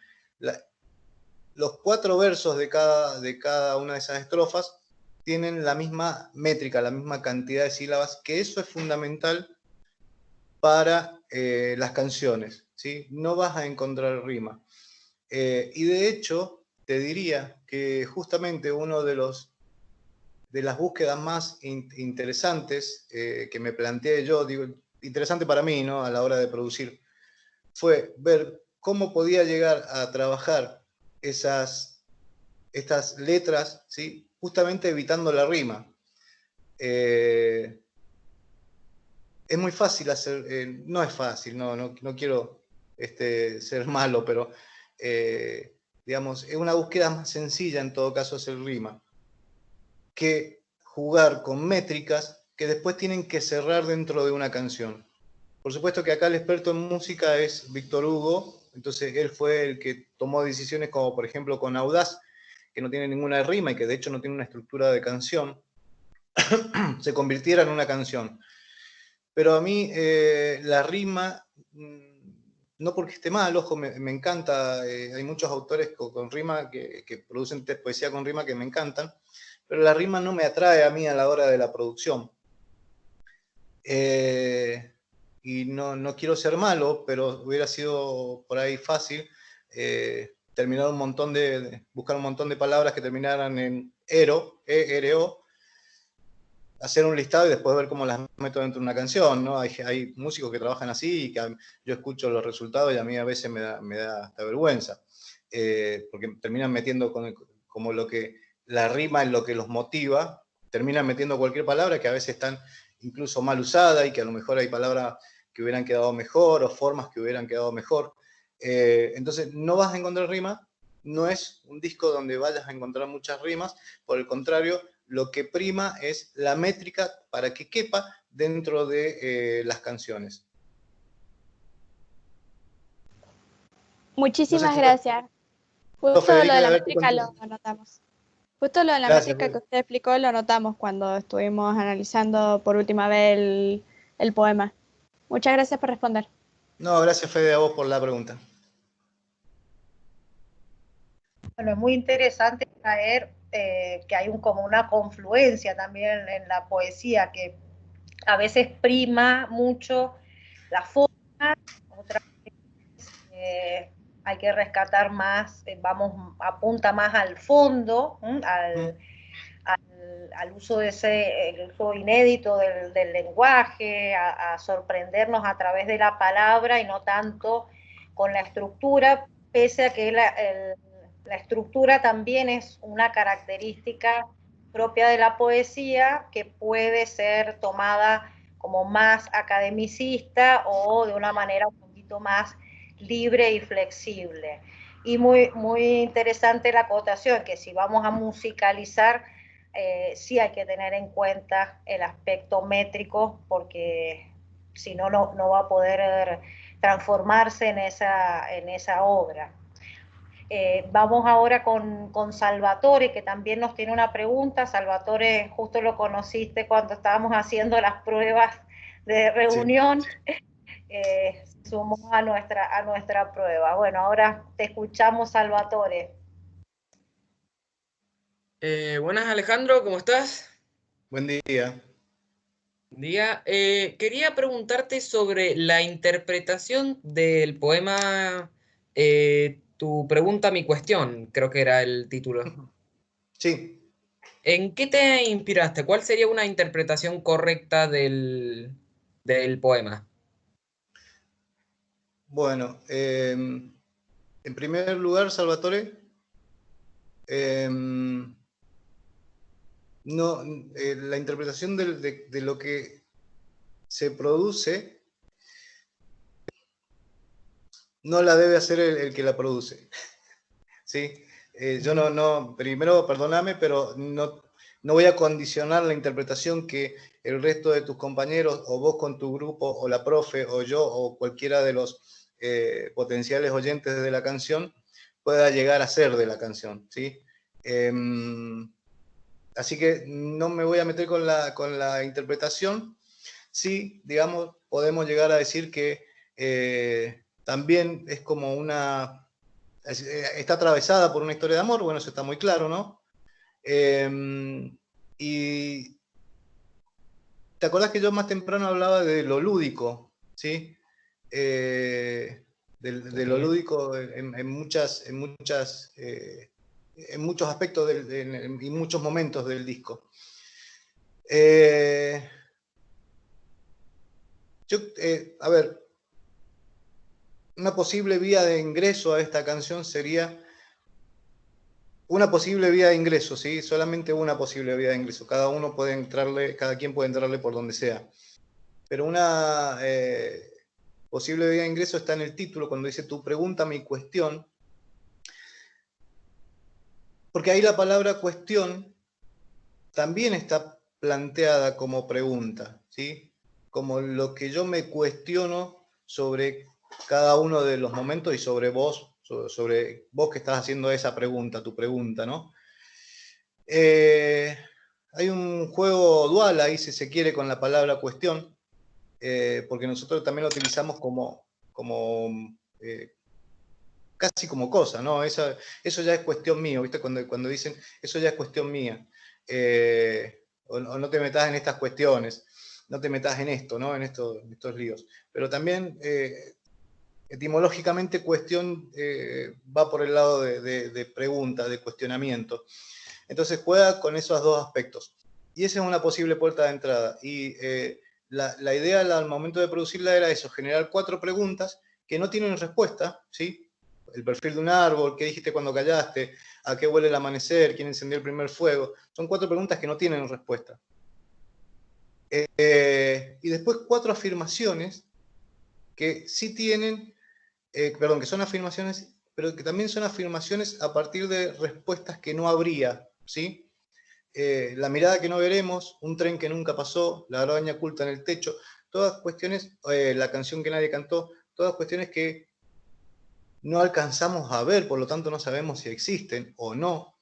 Los 4 versos de cada una de esas estrofas tienen la misma métrica, la misma cantidad de sílabas, que eso es fundamental para las canciones, ¿sí? No vas a encontrar rima. Y de hecho, te diría que justamente uno de las búsquedas más interesantes que me planteé yo, digo, interesante para mí, ¿no? A la hora de producir, fue ver cómo podía llegar a trabajar estas letras, ¿sí? Justamente evitando la rima. Es muy fácil hacer, no es fácil, no quiero ser malo, pero digamos, es una búsqueda más sencilla en todo caso hacer rima, que jugar con métricas que después tienen que cerrar dentro de una canción. Por supuesto que acá el experto en música es Víctor Hugo, entonces él fue el que tomó decisiones como por ejemplo con Audaz, que no tiene ninguna rima y que de hecho no tiene una estructura de canción, se convirtiera en una canción. Pero a mí la rima, no porque esté mal, ojo, me encanta, hay muchos autores con rima que producen poesía con rima que me encantan, pero la rima no me atrae a mí a la hora de la producción. Y no quiero ser malo, pero hubiera sido por ahí fácil terminar buscar un montón de palabras que terminaran en ero, E-R-O, hacer un listado y después ver cómo las meto dentro de una canción, ¿no? Hay músicos que trabajan así y que yo escucho los resultados y a mí a veces me da hasta vergüenza, porque terminan metiendo como la rima es lo que los motiva, terminan metiendo cualquier palabra que a veces están incluso mal usada y que a lo mejor hay palabras que hubieran quedado mejor o formas que hubieran quedado mejor. Entonces no vas a encontrar rima, no es un disco donde vayas a encontrar muchas rimas, por el contrario, lo que prima es la métrica para que quepa dentro de las canciones. Muchísimas gracias. Justo lo de la métrica lo anotamos. Justo lo de la métrica que usted explicó lo notamos cuando estuvimos analizando por última vez el poema. Muchas gracias por responder. No, gracias Fede a vos por la pregunta. Bueno, es muy interesante traer que hay como una confluencia también en la poesía, que a veces prima mucho la forma, otras veces hay que rescatar más, apunta más al fondo, al uso de el uso inédito del lenguaje, a sorprendernos a través de la palabra y no tanto con la estructura, pese a que la estructura también es una característica propia de la poesía que puede ser tomada como más academicista o de una manera un poquito más libre y flexible. Y muy, muy interesante la acotación, que si vamos a musicalizar, sí hay que tener en cuenta el aspecto métrico, porque si no, no va a poder transformarse en esa obra. Vamos ahora con Salvatore, que también nos tiene una pregunta. Salvatore, justo lo conociste cuando estábamos haciendo las pruebas de reunión. Sí. Sumó a nuestra prueba. Bueno, ahora te escuchamos, Salvatore. Buenas, Alejandro, ¿cómo estás? Buen día. Buen día. Quería preguntarte sobre la interpretación del poema Tu pregunta, mi cuestión, creo que era el título. Sí. ¿En qué te inspiraste? ¿Cuál sería una interpretación correcta del poema? Bueno, en primer lugar, Salvatore, no, la interpretación de lo que se produce no la debe hacer el que la produce. ¿Sí? Yo primero, perdóname, pero no voy a condicionar la interpretación que el resto de tus compañeros, o vos con tu grupo, o la profe, o yo, o cualquiera de los potenciales oyentes de la canción, pueda llegar a ser de la canción, ¿sí? Así que no me voy a meter con la interpretación. Sí, digamos, podemos llegar a decir que también es como está atravesada por una historia de amor, bueno, eso está muy claro, ¿no? Y ¿te acordás que yo más temprano hablaba de lo lúdico, ¿sí? De lo lúdico en muchos aspectos y muchos momentos del disco. A ver, una posible vía de ingreso a esta canción sería una posible vía de ingreso, ¿sí? Solamente una posible vía de ingreso. Cada quien puede entrarle por donde sea. Pero una posible vía de ingreso está en el título, cuando dice tu pregunta, mi cuestión. Porque ahí la palabra cuestión también está planteada como pregunta, ¿sí? Como lo que yo me cuestiono sobre cada uno de los momentos y sobre vos que estás haciendo esa pregunta, tu pregunta, ¿no? Hay un juego dual ahí, si se quiere, con la palabra cuestión, porque nosotros también lo utilizamos casi como cosa, ¿no? Eso ya es cuestión mía, ¿viste? Cuando dicen, eso ya es cuestión mía, o no te metas en estas cuestiones, no te metas en esto, ¿no? En estos líos. Pero también, etimológicamente, cuestión va por el lado de pregunta, de cuestionamiento. Entonces juega con esos dos aspectos. Y esa es una posible puerta de entrada. Y la idea al momento de producirla era eso, generar 4 preguntas que no tienen respuesta, ¿sí? El perfil de un árbol, qué dijiste cuando callaste, a qué huele el amanecer, quién encendió el primer fuego. Son 4 preguntas que no tienen respuesta. Y después 4 afirmaciones que sí tienen, que son afirmaciones, pero que también son afirmaciones a partir de respuestas que no habría, ¿sí? La mirada que no veremos, un tren que nunca pasó, la araña oculta en el techo, todas cuestiones, la canción que nadie cantó, todas cuestiones que no alcanzamos a ver, por lo tanto no sabemos si existen o no.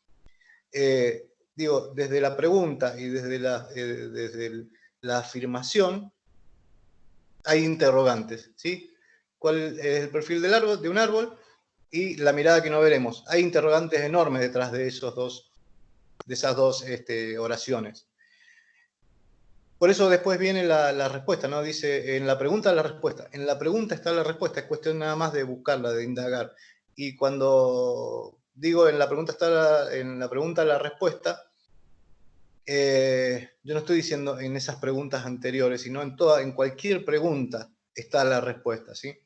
Digo, desde la pregunta y desde la afirmación hay interrogantes, ¿sí? ¿Cuál es el perfil de un árbol? Y la mirada que no veremos. Hay interrogantes enormes detrás de esas dos oraciones. Por eso después viene la respuesta, ¿no? Dice, en la pregunta la respuesta. En la pregunta está la respuesta, es cuestión nada más de buscarla, de indagar. Y cuando digo en la pregunta la respuesta, yo no estoy diciendo en esas preguntas anteriores, sino en cualquier pregunta está la respuesta, ¿sí?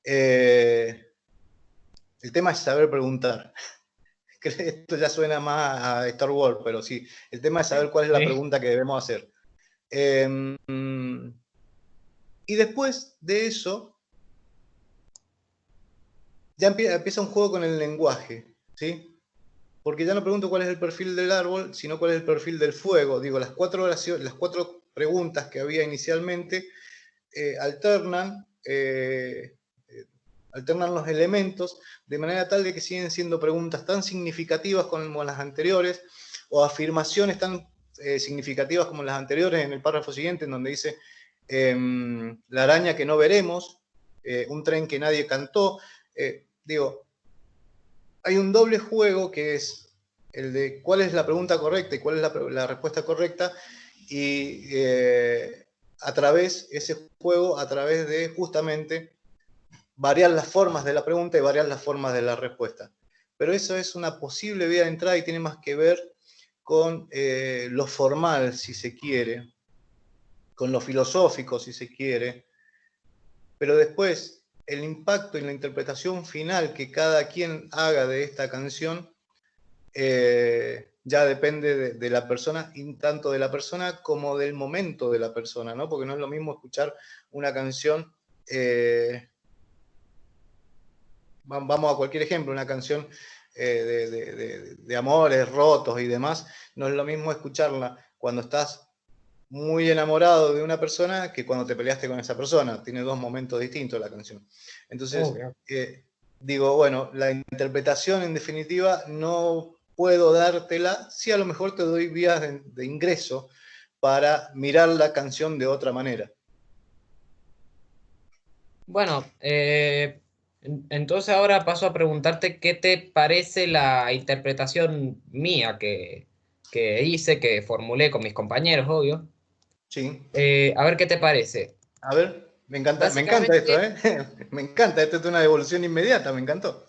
El tema es saber preguntar. Esto ya suena más a Star Wars, pero sí, el tema es saber cuál es la pregunta que debemos hacer. Y después de eso, ya empieza un juego con el lenguaje, ¿sí? Porque ya no pregunto cuál es el perfil del árbol, sino cuál es el perfil del fuego. Digo, las 4 preguntas que había inicialmente alternan los elementos de manera tal de que siguen siendo preguntas tan significativas como las anteriores, o afirmaciones tan significativas como las anteriores en el párrafo siguiente, en donde dice la araña que no veremos, un tren que nadie cantó. Digo, hay un doble juego que es el de cuál es la pregunta correcta y cuál es la respuesta correcta, y ese juego a través de justamente variar las formas de la pregunta y variar las formas de la respuesta. Pero eso es una posible vía de entrada y tiene más que ver con lo formal, si se quiere, con lo filosófico, si se quiere. Pero después, el impacto y la interpretación final que cada quien haga de esta canción ya depende de la persona, y tanto de la persona como del momento de la persona, ¿no? Porque no es lo mismo escuchar una canción, vamos a cualquier ejemplo, una canción de amores rotos y demás, no es lo mismo escucharla cuando estás muy enamorado de una persona que cuando te peleaste con esa persona. Tiene dos momentos distintos la canción. Entonces, digo, bueno, la interpretación en definitiva no puedo dártela, sí a lo mejor te doy vías de ingreso para mirar la canción de otra manera. Bueno, entonces ahora paso a preguntarte qué te parece la interpretación mía que hice, que formulé con mis compañeros, obvio. Sí. A ver qué te parece. A ver, me encanta Básicamente, esto, ¿eh? Me encanta, esto es una devolución inmediata, me encantó.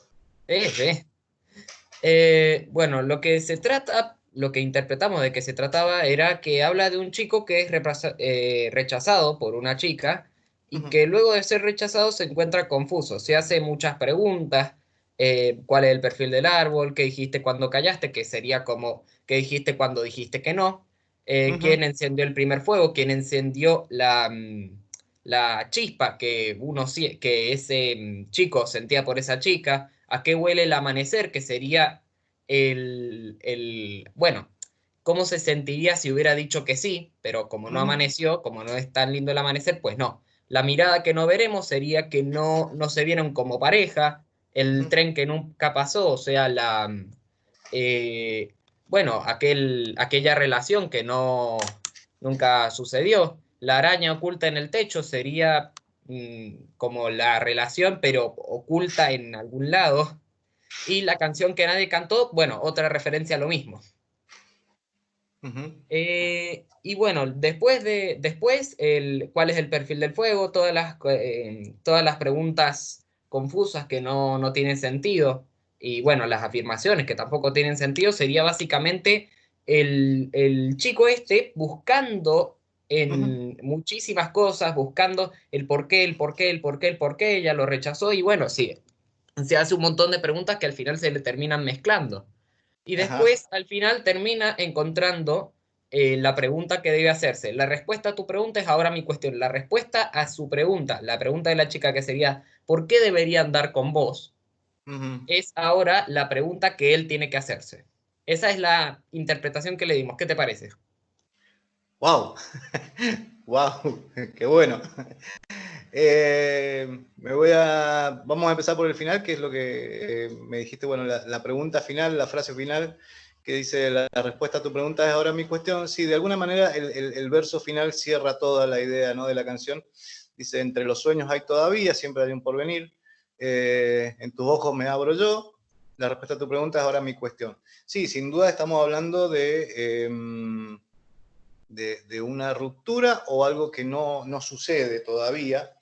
Bueno, lo que se trata, lo que interpretamos de que se trataba era que habla de un chico que es rechazado por una chica y que luego de ser rechazado se encuentra confuso, se hace muchas preguntas, cuál es el perfil del árbol, qué dijiste cuando callaste, que sería como qué dijiste cuando dijiste que no, quién encendió el primer fuego, quién encendió la chispa que ese chico sentía por esa chica, a qué huele el amanecer, que sería bueno, cómo se sentiría si hubiera dicho que sí, pero como no amaneció, como no es tan lindo el amanecer, pues no. La mirada que no veremos sería que no se vieron como pareja, el tren que nunca pasó, o sea, bueno, aquella relación que nunca sucedió. La araña oculta en el techo sería como la relación, pero oculta en algún lado. Y la canción que nadie cantó, bueno, otra referencia a lo mismo. Y bueno, después, ¿cuál es el perfil del fuego? Todas las preguntas confusas que no tienen sentido. Y bueno, las afirmaciones que tampoco tienen sentido, sería básicamente el chico este buscando en muchísimas cosas, buscando el por qué, el por qué, el por qué, el por qué, ella lo rechazó y bueno, sí, se hace un montón de preguntas que al final se le terminan mezclando. Y después, al final, termina encontrando la pregunta que debe hacerse. La respuesta a tu pregunta es ahora mi cuestión. La respuesta a su pregunta, la pregunta de la chica que sería, ¿por qué debería andar con vos? Es ahora la pregunta que él tiene que hacerse. Esa es la interpretación que le dimos. ¿Qué te parece? ¡Wow! ¡Wow! ¡Qué bueno! Vamos a empezar por el final, que es lo que me dijiste, bueno, la pregunta final, la frase final, que dice, la respuesta a tu pregunta es ahora mi cuestión. Sí, de alguna manera el verso final cierra toda la idea, ¿no?, de la canción. Dice, entre los sueños hay todavía, siempre hay un porvenir, en tus ojos me abro yo, la respuesta a tu pregunta es ahora mi cuestión. Sí, sin duda estamos hablando de una ruptura o algo que no sucede todavía,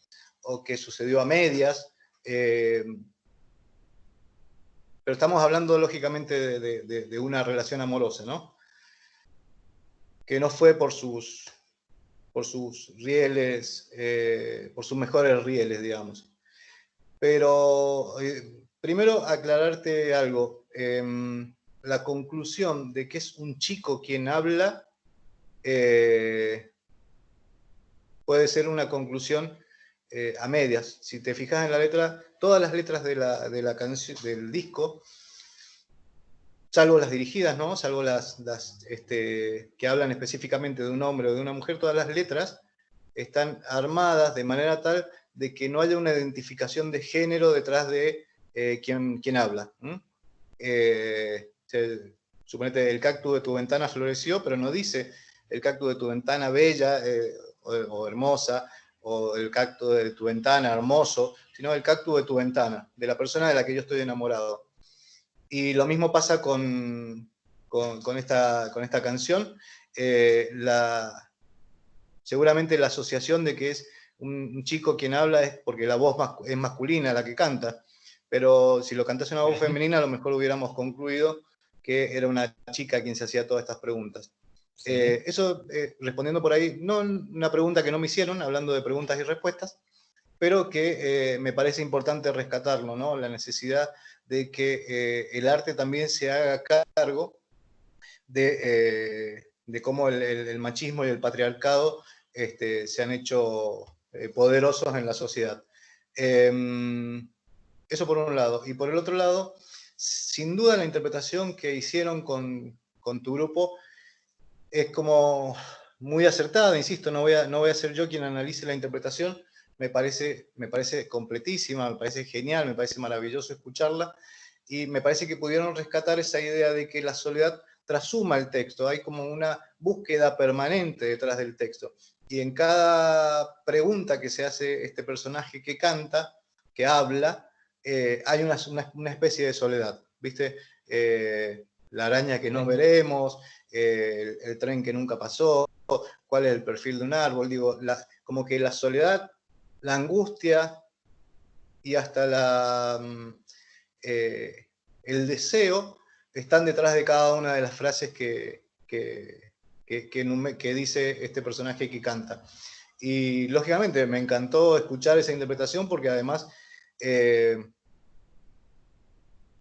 o que sucedió a medias, pero estamos hablando lógicamente de una relación amorosa, ¿no? Que no fue por sus rieles, por sus mejores rieles, digamos. Pero primero aclararte algo. La conclusión de que es un chico quien habla puede ser una conclusión a medias. Si te fijas en la letra, todas las letras de la canción, del disco, salvo las dirigidas, ¿no?, salvo las que hablan específicamente de un hombre o de una mujer, todas las letras están armadas de manera tal de que no haya una identificación de género detrás de quien habla. Suponete, el cactus de tu ventana floreció, pero no dice el cactus de tu ventana bella o hermosa, o el cactus de tu ventana hermoso, sino el cactus de tu ventana, de la persona de la que yo estoy enamorado. Y lo mismo pasa con esta canción. Seguramente la asociación de que es un chico quien habla es porque la voz es masculina la que canta, pero si lo cantase una voz femenina, a lo mejor hubiéramos concluido que era una chica quien se hacía todas estas preguntas. Sí. Eso, respondiendo por ahí, no una pregunta que no me hicieron, hablando de preguntas y respuestas, pero que me parece importante rescatarlo, ¿no? La necesidad de que el arte también se haga cargo de cómo el machismo y el patriarcado se han hecho poderosos en la sociedad. Eso por un lado. Y por el otro lado, sin duda la interpretación que hicieron con tu grupo es como muy acertada, insisto, no voy a ser yo quien analice la interpretación, me parece completísima, me parece genial, me parece maravilloso escucharla, y me parece que pudieron rescatar esa idea de que la soledad trasuma el texto, hay como una búsqueda permanente detrás del texto, y en cada pregunta que se hace este personaje que canta, que habla, hay una especie de soledad, ¿viste? La araña que no veremos, el tren que nunca pasó, cuál es el perfil de un árbol, digo, como que la soledad, la angustia y hasta el deseo están detrás de cada una de las frases que dice este personaje que canta. Y lógicamente me encantó escuchar esa interpretación porque además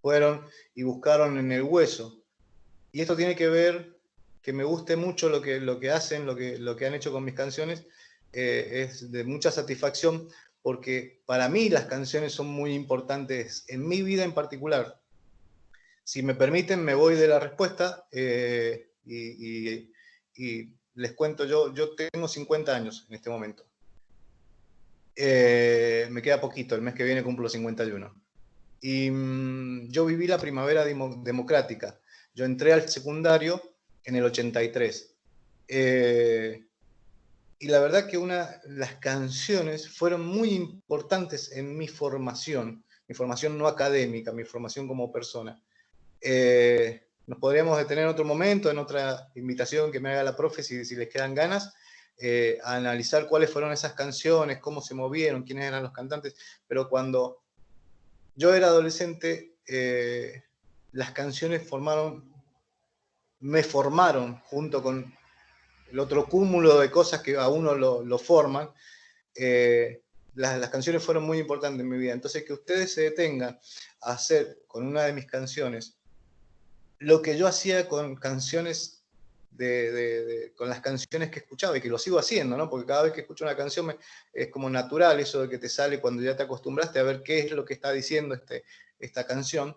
fueron y buscaron en el hueso. Y esto tiene que ver, que me guste mucho lo que hacen, lo que han hecho con mis canciones, es de mucha satisfacción, porque para mí las canciones son muy importantes en mi vida en particular. Si me permiten, me voy de la respuesta y les cuento, yo tengo 50 años en este momento. Me queda poquito, el mes que viene cumplo 51. Y yo viví la primavera democrática. Yo entré al secundario en el 83. Y la verdad que las canciones fueron muy importantes en mi formación no académica, mi formación como persona. Nos podríamos detener en otro momento, en otra invitación que me haga la profe, si les quedan ganas, a analizar cuáles fueron esas canciones, cómo se movieron, quiénes eran los cantantes, pero cuando yo era adolescente, las canciones me formaron junto con el otro cúmulo de cosas que a uno lo forman. Las canciones fueron muy importantes en mi vida. Entonces, que ustedes se detengan a hacer con una de mis canciones lo que yo hacía con canciones con las canciones que escuchaba y que lo sigo haciendo, ¿no? Porque cada vez que escucho una canción es como natural eso de que te sale cuando ya te acostumbraste a ver qué es lo que está diciendo esta canción.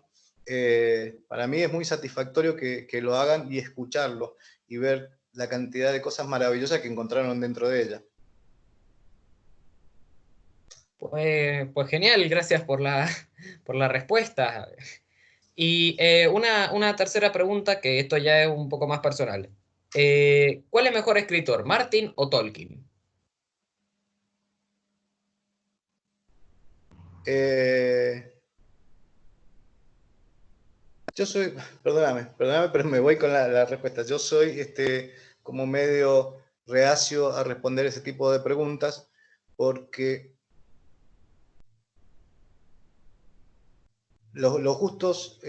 Para mí es muy satisfactorio que lo hagan y escucharlo y ver la cantidad de cosas maravillosas que encontraron dentro de ella. Pues genial, gracias por la respuesta. Y una tercera pregunta, que esto ya es un poco más personal. ¿Cuál es mejor escritor, Martin o Tolkien? Yo soy, perdóname, pero me voy con la respuesta. Yo soy como medio reacio a responder ese tipo de preguntas porque los gustos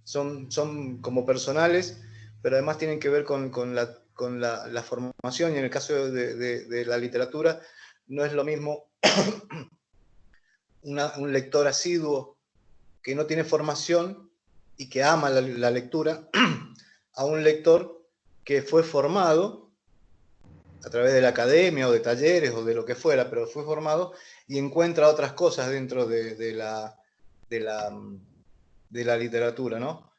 son como personales, pero además tienen que ver con la formación, y en el caso de la literatura no es lo mismo un lector asiduo que no tiene formación y que ama la lectura a un lector que fue formado a través de la academia o de talleres o de lo que fuera, pero fue formado y encuentra otras cosas dentro de la literatura, ¿no?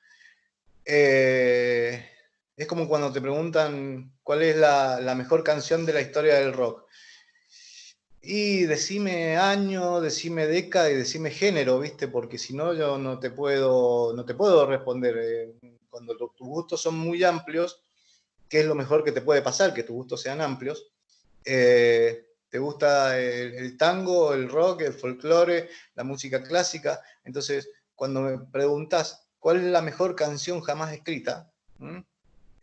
Es como cuando te preguntan cuál es la mejor canción de la historia del rock. Y decime año, decime década y decime género, ¿viste? Porque si no, yo no te puedo responder. Cuando tus gustos son muy amplios, ¿qué es lo mejor que te puede pasar? Que tus gustos sean amplios. ¿Te gusta el tango, el rock, el folclore, la música clásica? Entonces, cuando me preguntas cuál es la mejor canción jamás escrita,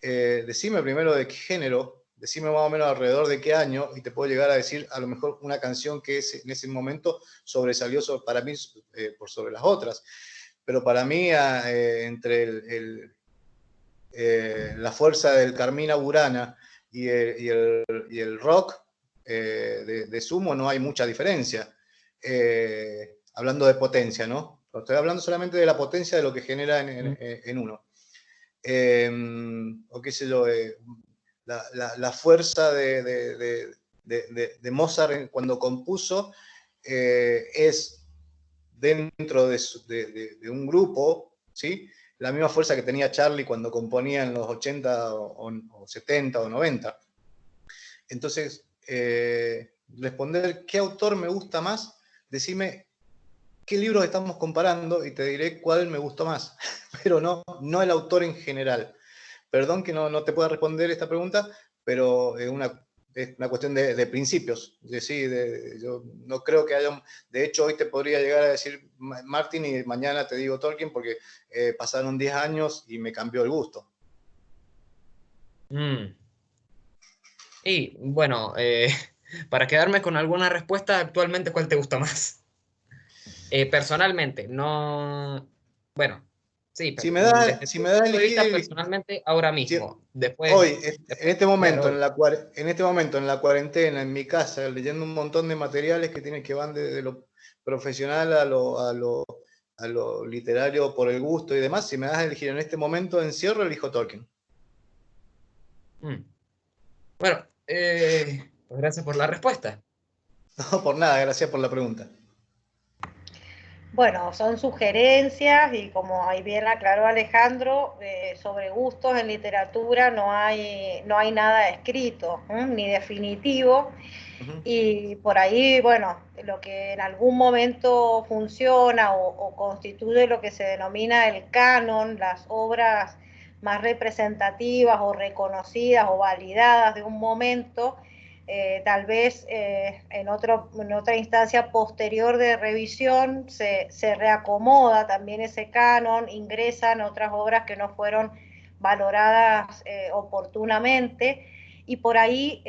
decime primero de qué género, decime más o menos alrededor de qué año, y te puedo llegar a decir a lo mejor una canción que en ese momento sobresalió para mí por sobre las otras. Pero para mí, entre la fuerza del Carmina Burana y el rock, de Sumo no hay mucha diferencia. Hablando de potencia, ¿no? Estoy hablando solamente de la potencia de lo que genera en uno. O qué sé yo, la fuerza de Mozart cuando compuso es dentro de un grupo, ¿sí? La misma fuerza que tenía Charlie cuando componía en los 80 o 70 o 90. Entonces, responder qué autor me gusta más, decime qué libros estamos comparando y te diré cuál me gustó más, pero no el autor en general. Perdón que no te pueda responder esta pregunta, pero es una cuestión de principios. Yo no creo que haya... De hecho, hoy te podría llegar a decir Martin y mañana te digo Tolkien porque pasaron 10 años y me cambió el gusto. Y bueno, para quedarme con alguna respuesta, actualmente, ¿cuál te gusta más? Personalmente, no... Bueno, sí, Si pero me da desde tu a punto de vista elegir... personalmente, ahora mismo. Hoy, Después, en este claro, momento, hoy. en este momento, en la cuarentena, en mi casa, leyendo un montón de materiales que van desde lo profesional a lo literario por el gusto y demás, si me das a elegir en este momento encierro, elijo Tolkien. Bueno, pues gracias por la respuesta. No, por nada, gracias por la pregunta. Bueno, son sugerencias y como ahí bien aclaró Alejandro, sobre gustos en literatura no hay nada escrito, ni definitivo. Y por ahí, bueno, lo que en algún momento funciona o constituye lo que se denomina el canon, las obras más representativas o reconocidas o validadas de un momento, tal vez en otra instancia posterior de revisión se reacomoda también ese canon, ingresan otras obras que no fueron valoradas oportunamente. Y por ahí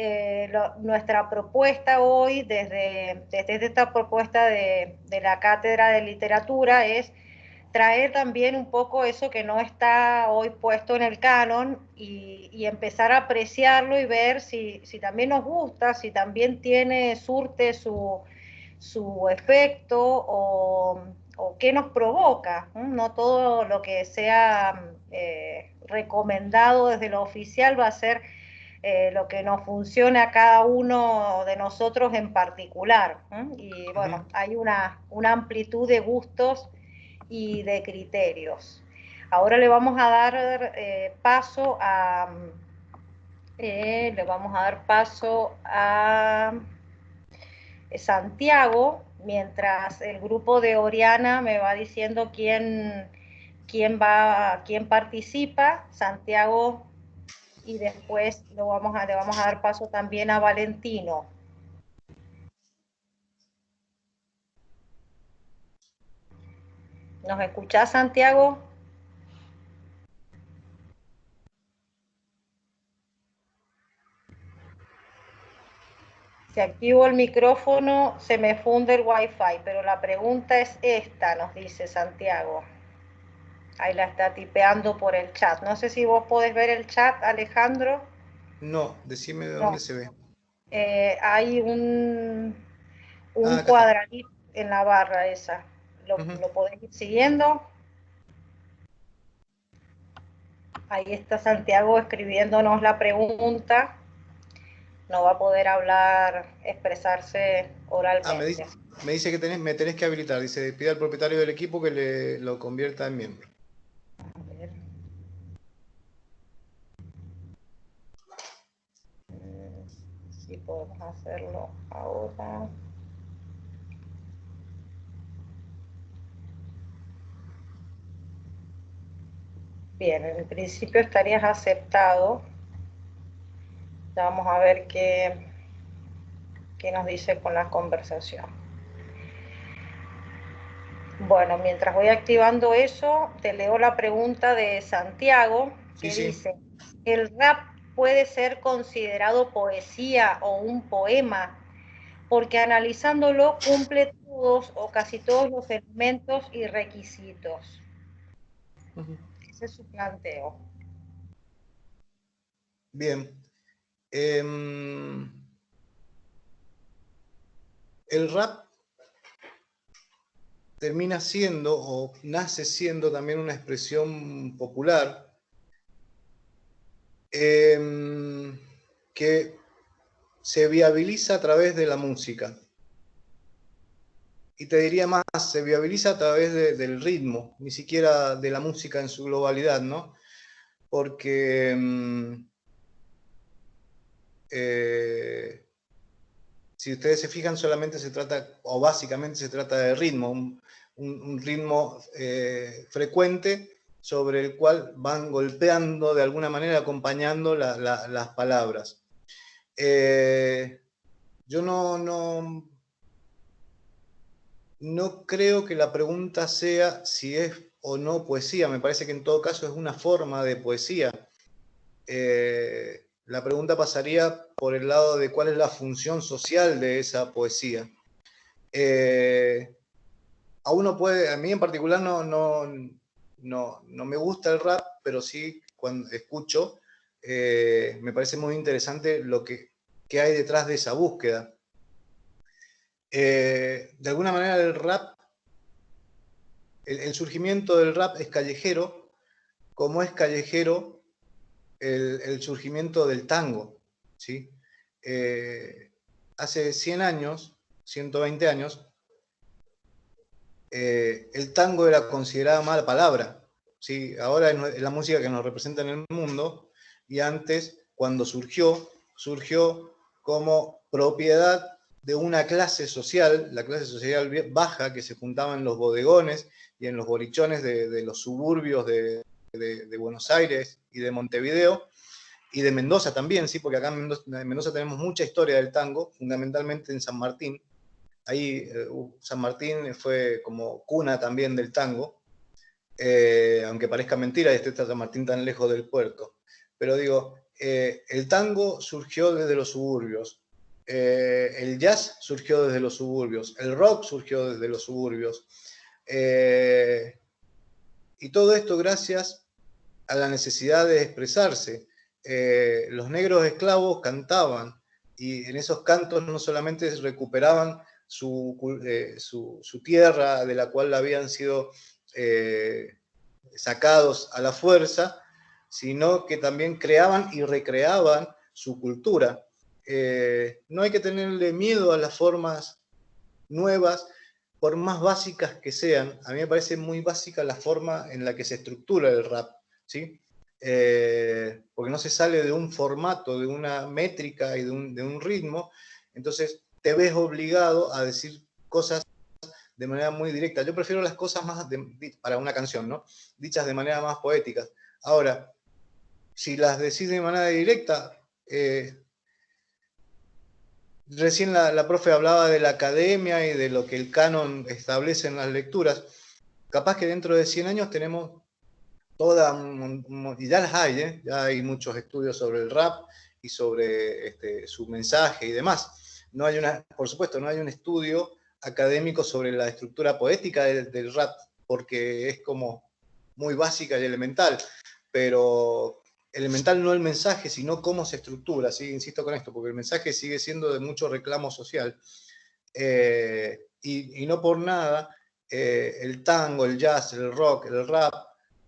nuestra propuesta hoy, desde esta propuesta de la Cátedra de Literatura, es traer también un poco eso que no está hoy puesto en el canon y empezar a apreciarlo y ver si también nos gusta, si también surte su efecto o qué nos provoca. No todo lo que sea recomendado desde lo oficial va a ser lo que nos funcione a cada uno de nosotros en particular. Y bueno, hay una amplitud de gustos y de criterios. Ahora le vamos a dar paso a Santiago, mientras el grupo de Oriana me va diciendo quién participa. Santiago, y después le vamos a dar paso también a Valentino. ¿Nos escuchás, Santiago? Si activo el micrófono, se me funde el wifi, pero la pregunta es esta, nos dice Santiago. Ahí la está tipeando por el chat. No sé si vos podés ver el chat, Alejandro. No, decime de dónde No. se ve. Hay un Acá está. cuadradito en la barra esa. ¿Lo podés ir siguiendo? Ahí está Santiago escribiéndonos la pregunta. No va a poder hablar, expresarse oralmente. Me dice que me tenés que habilitar. Dice, pide al propietario del equipo que lo convierta en miembro. A ver. Si podemos hacerlo ahora. Bien, en principio estarías aceptado. Ya vamos a ver qué nos dice con la conversación. Bueno, mientras voy activando eso, te leo la pregunta de Santiago, que Sí. dice, ¿el rap puede ser considerado poesía o un poema? Porque analizándolo cumple todos o casi todos los elementos y requisitos. Ese es su planteo. Bien. el rap termina siendo, o nace siendo también una expresión popular, que se viabiliza a través de la música. Y te diría más, se viabiliza a través del ritmo, ni siquiera de la música en su globalidad, ¿no? Porque si ustedes se fijan, solamente se trata, o básicamente se trata de ritmo, un ritmo frecuente sobre el cual van golpeando de alguna manera, acompañando las palabras. Yo no creo que la pregunta sea si es o no poesía, me parece que en todo caso es una forma de poesía. La pregunta pasaría por el lado de cuál es la función social de esa poesía. A mí en particular no me gusta el rap, pero sí cuando escucho, me parece muy interesante lo que hay detrás de esa búsqueda. De alguna manera el rap, el surgimiento del rap es callejero, como es callejero el surgimiento del tango, ¿sí? Hace 100 años, 120 años, el tango era considerada mala palabra, ¿sí? Ahora es la música que nos representa en el mundo, y antes, cuando surgió como propiedad de una clase social, la clase social baja, que se juntaba en los bodegones y en los bolichones de los suburbios de Buenos Aires y de Montevideo, y de Mendoza también, ¿sí? Porque acá en Mendoza tenemos mucha historia del tango, fundamentalmente en San Martín. Ahí San Martín fue como cuna también del tango, aunque parezca mentira, y está San Martín tan lejos del puerto. Pero digo, el tango surgió desde los suburbios, el jazz surgió desde los suburbios, el rock surgió desde los suburbios, y todo esto gracias a la necesidad de expresarse. Los negros esclavos cantaban, y en esos cantos no solamente recuperaban su tierra de la cual habían sido sacados a la fuerza, sino que también creaban y recreaban su cultura. No hay que tenerle miedo a las formas nuevas, por más básicas que sean. A mí me parece muy básica la forma en la que se estructura el rap, ¿sí? Porque no se sale de un formato, de una métrica y de un ritmo, entonces te ves obligado a decir cosas de manera muy directa. Yo prefiero las cosas más, para una canción, ¿no? Dichas de manera más poética. Ahora, si las decís de manera directa, recién la profe hablaba de la academia y de lo que el canon establece en las lecturas. Capaz que dentro de 100 años tenemos y ya las hay, ya hay muchos estudios sobre el rap y sobre su mensaje y demás. Por supuesto, no hay un estudio académico sobre la estructura poética del rap, porque es como muy básica y elemental, pero elemental no el mensaje, sino cómo se estructura, ¿sí? Insisto con esto, porque el mensaje sigue siendo de mucho reclamo social, y no por nada el tango, el jazz, el rock, el rap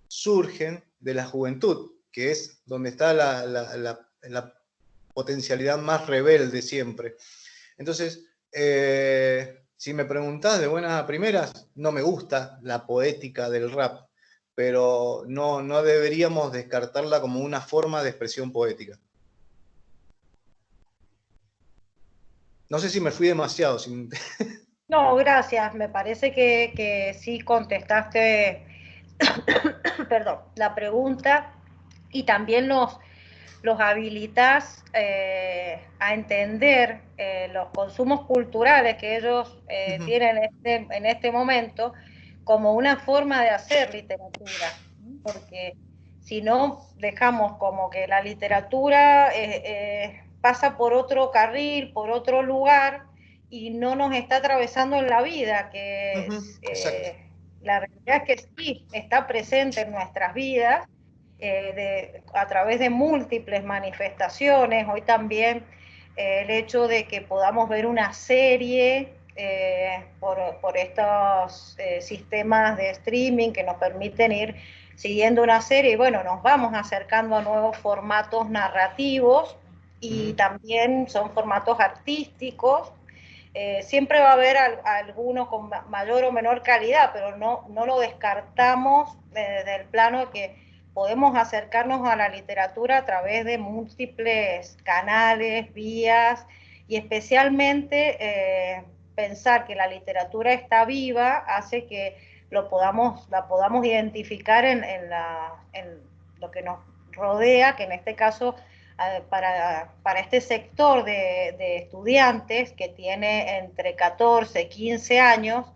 surgen de la juventud, que es donde está la potencialidad más rebelde siempre. Entonces, si me preguntás de buenas a primeras, no me gusta la poética del rap, pero no deberíamos descartarla como una forma de expresión poética. No sé si me fui demasiado. No, gracias. Me parece que sí contestaste perdón, la pregunta, y también los habilitas a entender los consumos culturales que ellos tienen en este momento como una forma de hacer literatura, porque si no dejamos como que la literatura pasa por otro carril, por otro lugar, y no nos está atravesando en la vida, que la realidad es que sí está presente en nuestras vidas, a través de múltiples manifestaciones. Hoy también el hecho de que podamos ver una serie por estos sistemas de streaming que nos permiten ir siguiendo una serie, y bueno, nos vamos acercando a nuevos formatos narrativos y también son formatos artísticos. Siempre va a haber algunos con mayor o menor calidad, pero no lo descartamos desde el plano de que podemos acercarnos a la literatura a través de múltiples canales, vías, y especialmente pensar que la literatura está viva hace que la podamos identificar en lo que nos rodea, que en este caso para este sector de estudiantes que tiene entre 14 y 15 años,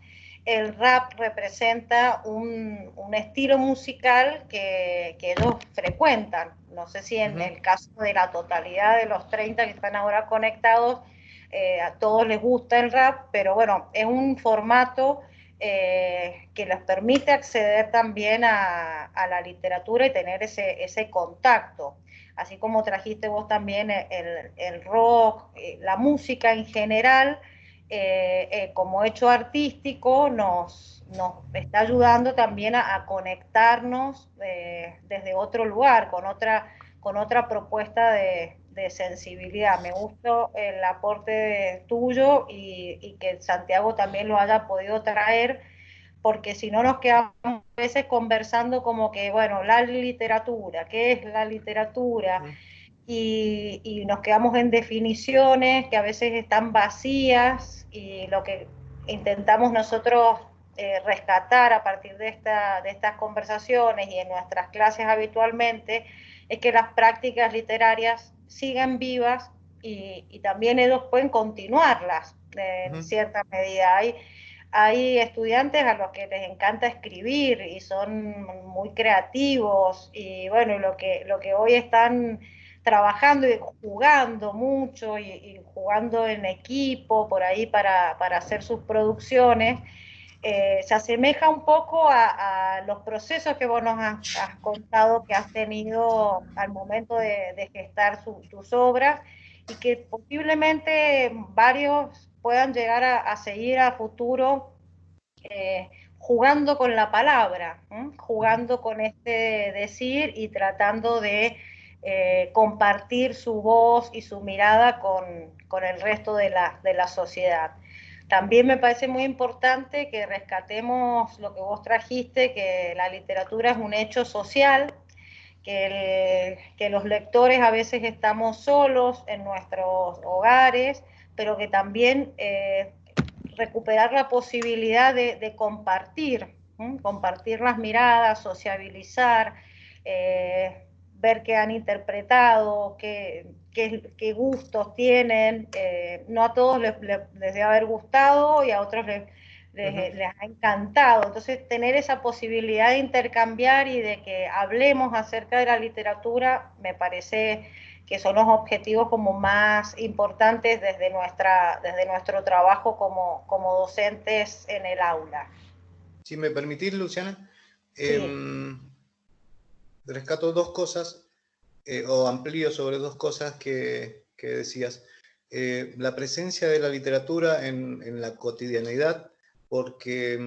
el rap representa un estilo musical que ellos frecuentan. No sé si en el caso de la totalidad de los 30 que están ahora conectados, a todos les gusta el rap, pero bueno, es un formato que les permite acceder también a la literatura y tener ese contacto. Así como trajiste vos también el rock, la música en general, como hecho artístico, nos está ayudando también a conectarnos desde otro lugar, con otra propuesta de sensibilidad. Me gustó el aporte tuyo y que Santiago también lo haya podido traer, porque si no nos quedamos a veces conversando como que, bueno, la literatura, ¿qué es la literatura? Y nos quedamos en definiciones que a veces están vacías, y lo que intentamos nosotros rescatar a partir de estas conversaciones y en nuestras clases habitualmente es que las prácticas literarias sigan vivas y también ellos pueden continuarlas en cierta medida. Hay estudiantes a los que les encanta escribir y son muy creativos, y bueno, lo que hoy están trabajando y jugando mucho y jugando en equipo por ahí para hacer sus producciones, se asemeja un poco a los procesos que vos nos has contado que has tenido al momento de gestar tus obras, y que posiblemente varios puedan llegar a seguir a futuro jugando con la palabra, jugando con este decir y tratando de compartir su voz y su mirada con el resto de la sociedad. También me parece muy importante que rescatemos lo que vos trajiste, que la literatura es un hecho social, que los lectores a veces estamos solos en nuestros hogares, pero que también recuperar la posibilidad de compartir, compartir las miradas, sociabilizar, ver qué han interpretado, qué gustos tienen. No a todos les debe haber gustado y a otros les ha encantado. Entonces, tener esa posibilidad de intercambiar y de que hablemos acerca de la literatura, me parece que son los objetivos como más importantes desde nuestro trabajo como docentes en el aula. Si me permitís, Luciana, Sí. rescato dos cosas, o amplío sobre dos cosas que decías. La presencia de la literatura en la cotidianidad, porque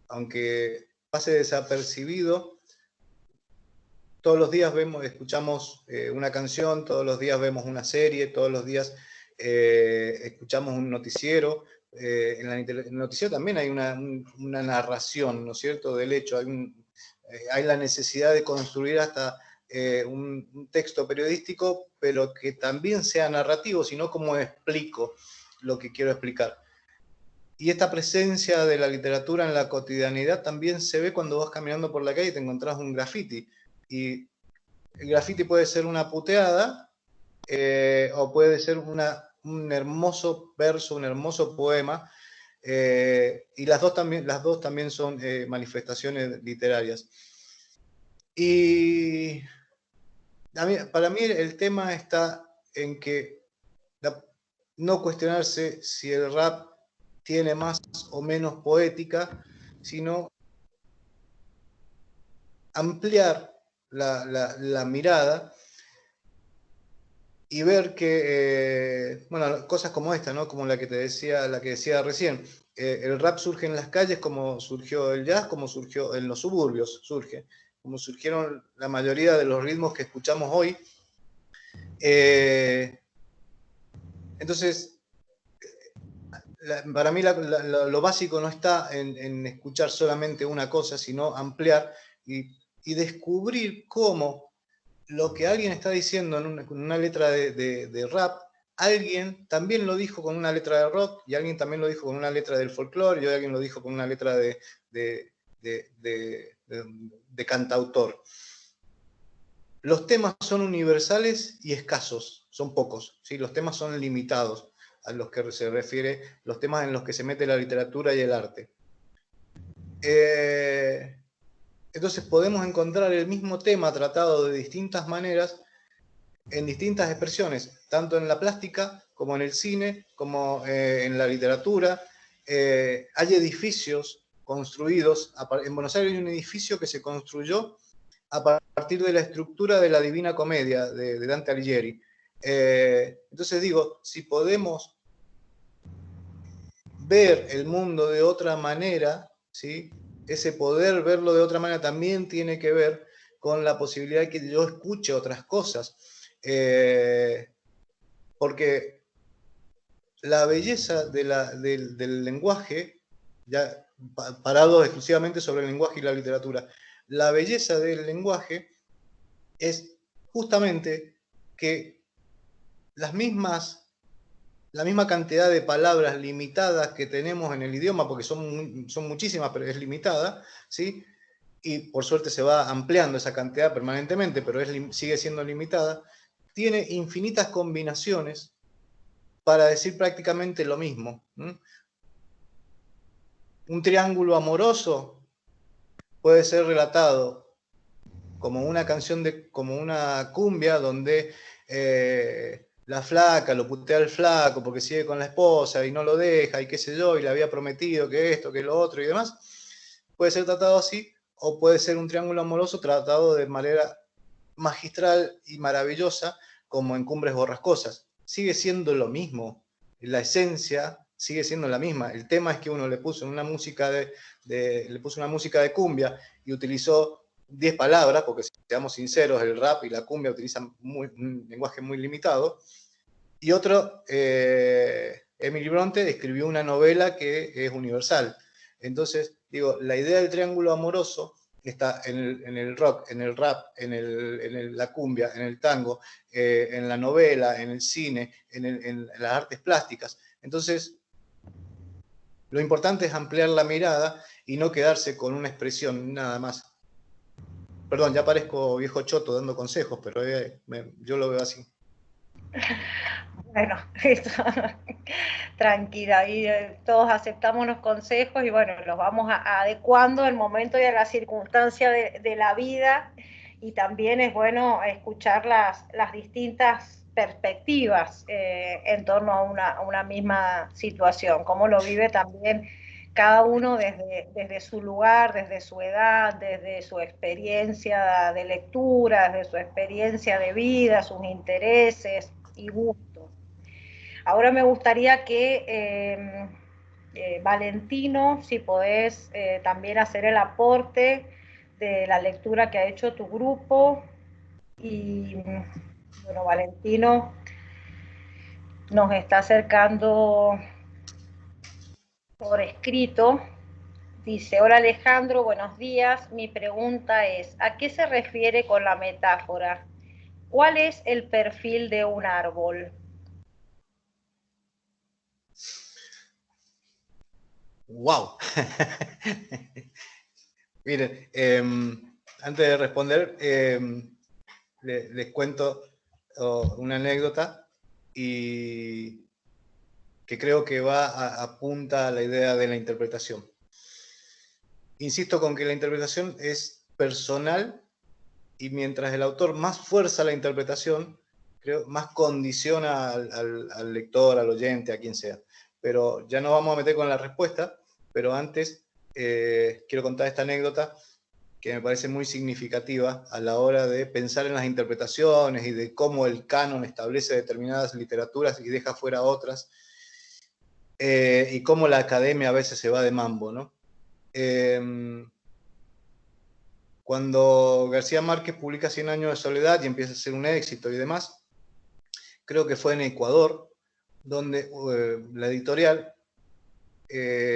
aunque pase desapercibido, todos los días escuchamos una canción, todos los días vemos una serie, todos los días escuchamos un noticiero. En el noticiero también hay una narración, ¿no es cierto?, del hecho. Hay la necesidad de construir hasta un texto periodístico, pero que también sea narrativo, sino cómo explico lo que quiero explicar. Y esta presencia de la literatura en la cotidianidad también se ve cuando vas caminando por la calle y te encontrás un graffiti. Y el graffiti puede ser una puteada o puede ser un hermoso verso, un hermoso poema, y las dos también son manifestaciones literarias. Y para mí el tema está en que no cuestionarse si el rap tiene más o menos poética, sino ampliar la mirada y ver que, bueno, cosas como esta, ¿no? Como la que decía recién, el rap surge en las calles como surgió el jazz, como surgió en los suburbios, como surgieron la mayoría de los ritmos que escuchamos hoy. Entonces, para mí lo básico no está en escuchar solamente una cosa, sino ampliar y descubrir cómo lo que alguien está diciendo en una letra de rap, alguien también lo dijo con una letra de rock, y alguien también lo dijo con una letra del folclore, y alguien lo dijo con una letra de cantautor. Los temas son universales y escasos, son pocos, ¿sí? Los temas son limitados a los que se refiere, los temas en los que se mete la literatura y el arte. Entonces podemos encontrar el mismo tema tratado de distintas maneras, en distintas expresiones, tanto en la plástica, como en el cine, como en la literatura. Hay edificios construidos, en Buenos Aires hay un edificio que se construyó a partir de la estructura de la Divina Comedia de Dante Alighieri. Entonces digo, si podemos ver el mundo de otra manera, ¿sí? Ese poder verlo de otra manera también tiene que ver con la posibilidad de que yo escuche otras cosas. Porque la belleza del lenguaje, ya parado exclusivamente sobre el lenguaje y la literatura, la belleza del lenguaje es justamente que la misma cantidad de palabras limitadas que tenemos en el idioma, porque son muchísimas, pero es limitada, ¿sí? Y por suerte se va ampliando esa cantidad permanentemente, pero sigue siendo limitada, tiene infinitas combinaciones para decir prácticamente lo mismo. Un triángulo amoroso puede ser relatado como una canción, como una cumbia donde la flaca lo putea al flaco porque sigue con la esposa y no lo deja y qué sé yo, y le había prometido que esto, que lo otro y demás. Puede ser tratado así, o puede ser un triángulo amoroso tratado de manera magistral y maravillosa como en Cumbres Borrascosas. Sigue siendo lo mismo, la esencia sigue siendo la misma. El tema es que uno le puso una música le puso una música de cumbia y utilizó 10 palabras, porque seamos sinceros, el rap y la cumbia utilizan un lenguaje muy limitado, y otro, Emily Bronte, escribió una novela que es universal. Entonces, digo, la idea del triángulo amoroso está en el rock, en el rap, en la cumbia, en el tango, en la novela, en el cine, en las artes plásticas. Entonces, lo importante es ampliar la mirada y no quedarse con una expresión nada más. Perdón, ya parezco viejo choto dando consejos, pero yo lo veo así. Bueno, tranquila, ahí todos aceptamos los consejos y bueno, los vamos adecuando al momento y a la circunstancia de la vida, y también es bueno escuchar las distintas perspectivas en torno a una misma situación, cómo lo vive también cada uno desde su lugar, desde su edad, desde su experiencia de lectura, desde su experiencia de vida, sus intereses y gustos. Ahora me gustaría que Valentino, si podés también hacer el aporte de la lectura que ha hecho tu grupo. Y bueno, Valentino nos está acercando por escrito. Dice: hola Alejandro, buenos días. Mi pregunta es, ¿a qué se refiere con la metáfora? ¿Cuál es el perfil de un árbol? ¡Wow! Miren, antes de responder, les cuento una anécdota y que creo que apunta a la idea de la interpretación. Insisto con que la interpretación es personal, y mientras el autor más fuerza la interpretación, creo, más condiciona al lector, al oyente, a quien sea. Pero ya nos vamos a meter con la respuesta, pero antes quiero contar esta anécdota que me parece muy significativa a la hora de pensar en las interpretaciones y de cómo el canon establece determinadas literaturas y deja fuera otras, y cómo la academia a veces se va de mambo, ¿no? Cuando García Márquez publica 100 años de soledad y empieza a ser un éxito y demás, creo que fue en Ecuador, donde la editorial,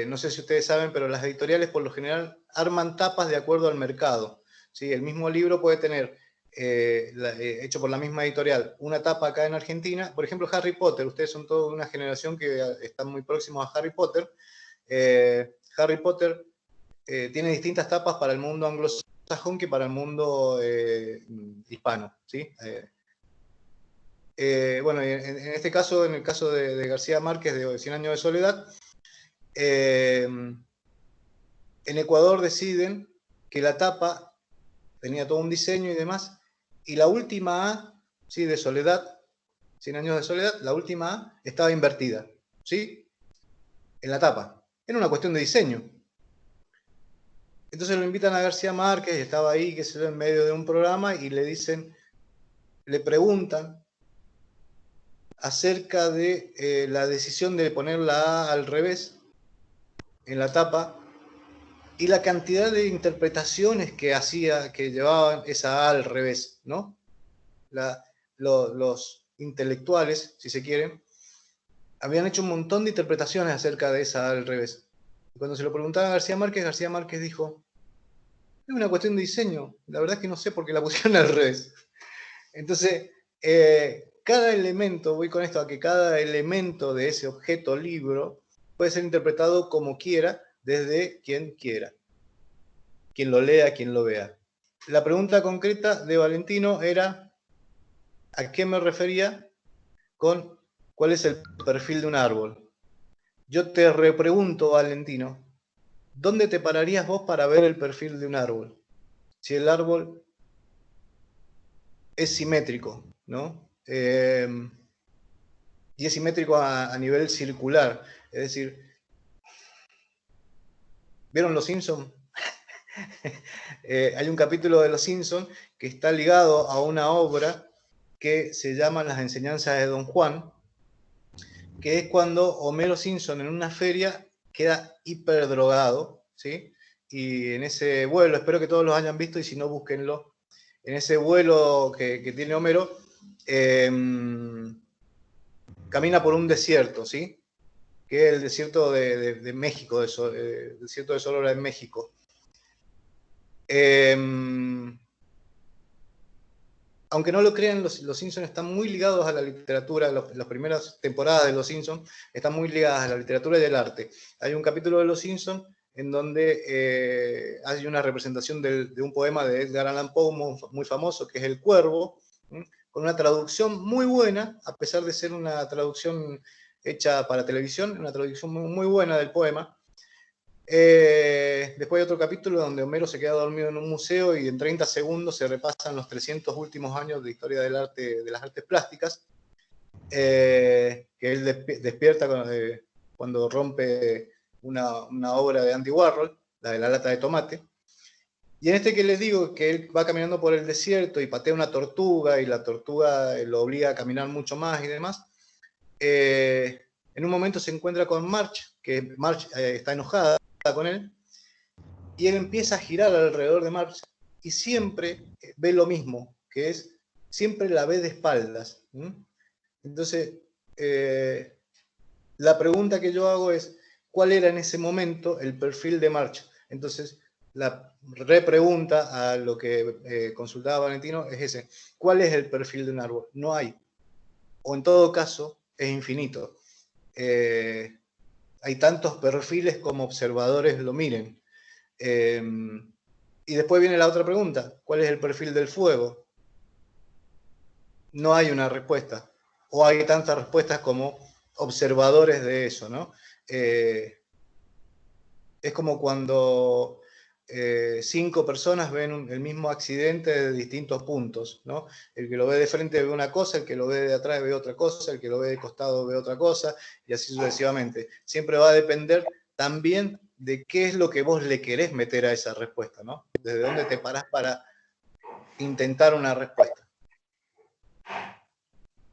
no sé si ustedes saben, pero las editoriales por lo general arman tapas de acuerdo al mercado, ¿sí? El mismo libro puede tener, hecho por la misma editorial, una tapa acá en Argentina. Por ejemplo, Harry Potter, ustedes son toda una generación que están muy próximos a Harry Potter. Harry Potter tiene distintas tapas para el mundo anglosajón que para el mundo hispano, ¿sí? Bueno, en este caso, en el caso de García Márquez, de 100 años de soledad, en Ecuador deciden que la tapa tenía todo un diseño y demás, y la última A, ¿sí? De Soledad, 100 años de soledad, la última A estaba invertida, ¿sí? En la tapa. Era una cuestión de diseño. Entonces lo invitan a García Márquez, y estaba ahí, que se ve, en medio de un programa, y le dicen, le preguntan acerca de la decisión de poner la A al revés en la tapa y la cantidad de interpretaciones que llevaban esa A al revés, ¿no? Los intelectuales, si se quieren, habían hecho un montón de interpretaciones acerca de esa A al revés. Y cuando se lo preguntaba a García Márquez dijo, es una cuestión de diseño, la verdad es que no sé por qué la pusieron al revés. Entonces, cada elemento, voy con esto a que cada elemento de ese objeto libro puede ser interpretado como quiera, desde quien quiera, quien lo lea, quien lo vea. La pregunta concreta de Valentino era, ¿a qué me refería con cuál es el perfil de un árbol? Yo te repregunto, Valentino, ¿dónde te pararías vos para ver el perfil de un árbol? Si el árbol es simétrico, ¿no? Y es simétrico a nivel circular. Es decir, ¿vieron Los Simpsons? Hay un capítulo de Los Simpsons que está ligado a una obra que se llama Las enseñanzas de Don Juan, que es cuando Homero Simpson en una feria queda hiperdrogado, ¿sí? Y en ese vuelo, espero que todos los hayan visto y si no, búsquenlo. En ese vuelo que tiene Homero, camina por un desierto, ¿sí? Que es el desierto de México, el desierto de Sonora en México. Aunque no lo crean, los Simpsons están muy ligados a la literatura. Las primeras temporadas de Los Simpsons están muy ligadas a la literatura y al arte. Hay un capítulo de Los Simpsons en donde hay una representación de un poema de Edgar Allan Poe muy famoso, que es El Cuervo, con una traducción muy buena, a pesar de ser una traducción hecha para televisión, una traducción muy buena del poema. Después hay otro capítulo donde Homero se queda dormido en un museo y en 30 segundos se repasan los 300 últimos años de historia del arte, de las artes plásticas, que él despierta cuando rompe una obra de Andy Warhol, la de la lata de tomate. Y en este que les digo, que él va caminando por el desierto y patea una tortuga y la tortuga lo obliga a caminar mucho más y demás, en un momento se encuentra con Marge, que Marge está enojada con él, y él empieza a girar alrededor de Marge y siempre ve lo mismo, que es, siempre la ve de espaldas. Entonces, la pregunta que yo hago es, ¿cuál era en ese momento el perfil de Marge? Entonces, la repregunta a lo que consultaba Valentino es ese, ¿cuál es el perfil de un árbol? No hay, o en todo caso, es infinito. Hay tantos perfiles como observadores lo miren. Y después viene la otra pregunta, ¿cuál es el perfil del fuego? No hay una respuesta, o hay tantas respuestas como observadores de eso, ¿no? Es como cuando 5 personas ven el mismo accidente de distintos puntos, ¿no? El que lo ve de frente ve una cosa, el que lo ve de atrás ve otra cosa, el que lo ve de costado ve otra cosa, y así sucesivamente. Siempre va a depender también de qué es lo que vos le querés meter a esa respuesta, ¿no? Desde dónde te parás para intentar una respuesta.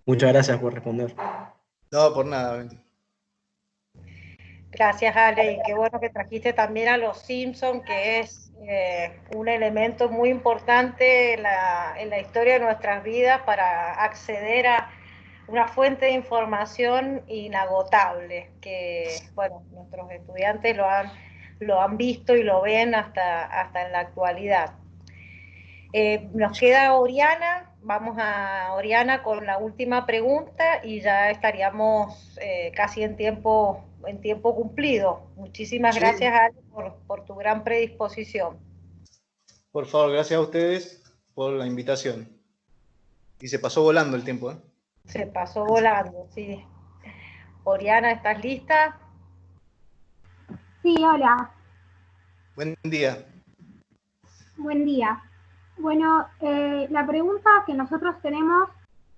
Muchas gracias por responder. No, por nada, Bendy. Gracias, Ale, y qué bueno que trajiste también a los Simpsons, que es un elemento muy importante en la historia de nuestras vidas para acceder a una fuente de información inagotable, que, bueno, nuestros estudiantes lo han visto y lo ven hasta en la actualidad. Nos queda Oriana, vamos a Oriana con la última pregunta y ya estaríamos casi en tiempo cumplido. Muchísimas Sí. gracias, Ale, por tu gran predisposición. Por favor, gracias a ustedes por la invitación. Y se pasó volando el tiempo, ¿eh? Se pasó volando, sí. Oriana, ¿estás lista? Sí, hola, Buen día. buen día. Bueno, la pregunta que nosotros tenemos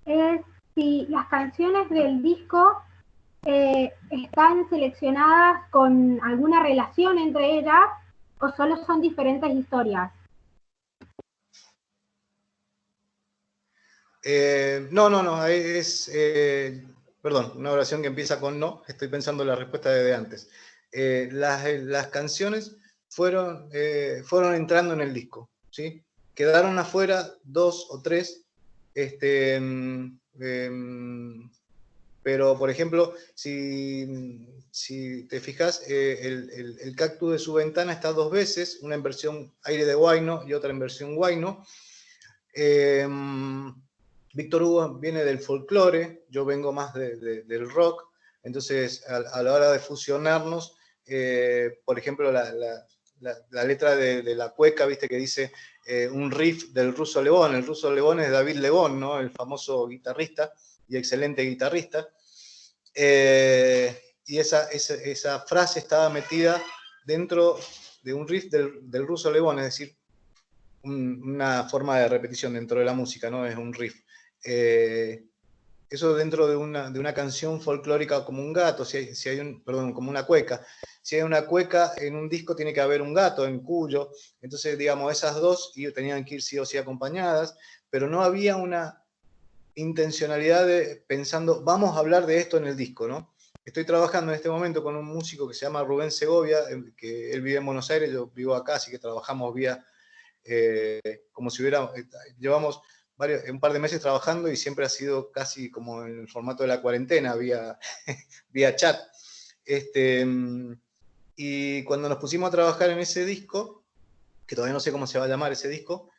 es si las canciones del disco están seleccionadas con alguna relación entre ellas o solo son diferentes historias. No, es, perdón, una oración que empieza con no, estoy pensando en la respuesta de antes. Las canciones fueron entrando en el disco, ¿sí? Quedaron afuera 2 o 3, pero por ejemplo, si te fijas, el cactus de su ventana está 2 veces, una en versión aire de Huayno y otra en versión Huayno. Víctor Hugo viene del folclore, yo vengo más del rock, entonces a la hora de fusionarnos, por ejemplo, la letra de la cueca, viste que dice un riff del Ruso Lebón. El Ruso Lebón es David Lebón, ¿no? El famoso guitarrista y excelente guitarrista. Y esa frase estaba metida dentro de un riff del Ruso Lebón, es decir, una forma de repetición dentro de la música, ¿no? Es un riff. Eso dentro de una canción folclórica como un gato, como una cueca. Si hay una cueca en un disco tiene que haber un gato en Cuyo, entonces digamos esas dos tenían que ir sí o sí acompañadas, pero no había una intencionalidad de pensando, vamos a hablar de esto en el disco, ¿no? Estoy trabajando en este momento con un músico que se llama Rubén Segovia, que él vive en Buenos Aires, yo vivo acá, así que trabajamos vía, como si hubiera, llevamos un par de meses trabajando y siempre ha sido casi como en el formato de la cuarentena, vía chat. Y cuando nos pusimos a trabajar en ese disco, que todavía no sé cómo se va a llamar ese disco,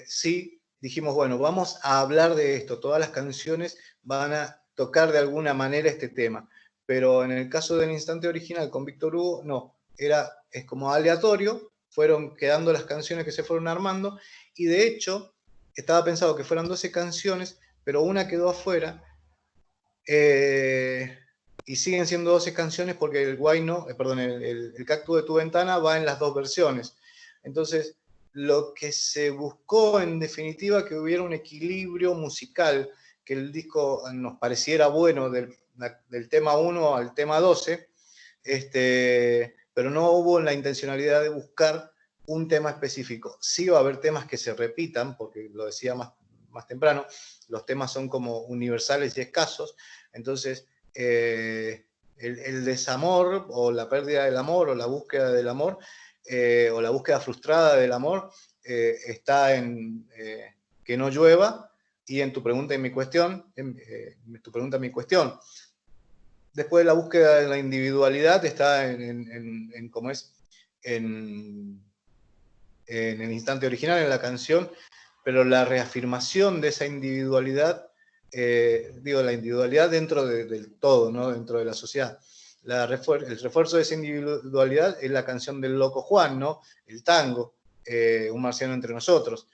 sí dijimos, bueno, vamos a hablar de esto, todas las canciones van a tocar de alguna manera este tema, pero en el caso del Instante Original con Víctor Hugo, no, es como aleatorio, fueron quedando las canciones que se fueron armando, y de hecho, estaba pensado que fueran 12 canciones, pero una quedó afuera, y siguen siendo 12 canciones porque el cactus de tu ventana va en las 2 versiones. Entonces, lo que se buscó en definitiva que hubiera un equilibrio musical, que el disco nos pareciera bueno del tema 1 al tema 12, pero no hubo la intencionalidad de buscar un tema específico. Sí va a haber temas que se repitan, porque lo decía más temprano, los temas son como universales y escasos, entonces el desamor o la pérdida del amor o la búsqueda del amor o la búsqueda frustrada del amor está en que no llueva y en tu pregunta y mi cuestión, Después de la búsqueda de la individualidad está en cómo es, en el instante original, en la canción, pero la reafirmación de esa individualidad, la individualidad dentro del todo, ¿no? Dentro de la sociedad. El refuerzo de esa individualidad es la canción del Loco Juan, ¿no? El tango, Un marciano entre nosotros.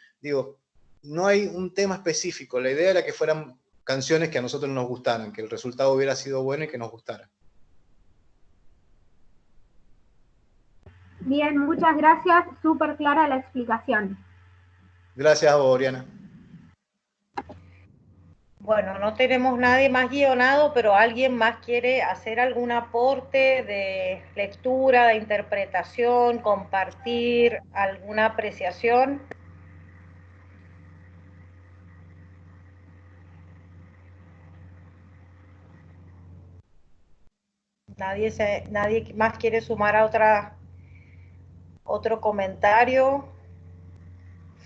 No hay un tema específico, la idea era que fueran canciones que a nosotros nos gustaran, que el resultado hubiera sido bueno y que nos gustara. Bien, muchas gracias, súper clara la explicación. Gracias a vos, Oriana. Bueno, no tenemos nadie más guionado, pero ¿alguien más quiere hacer algún aporte de lectura, de interpretación, compartir alguna apreciación? Nadie más quiere sumar a otro comentario.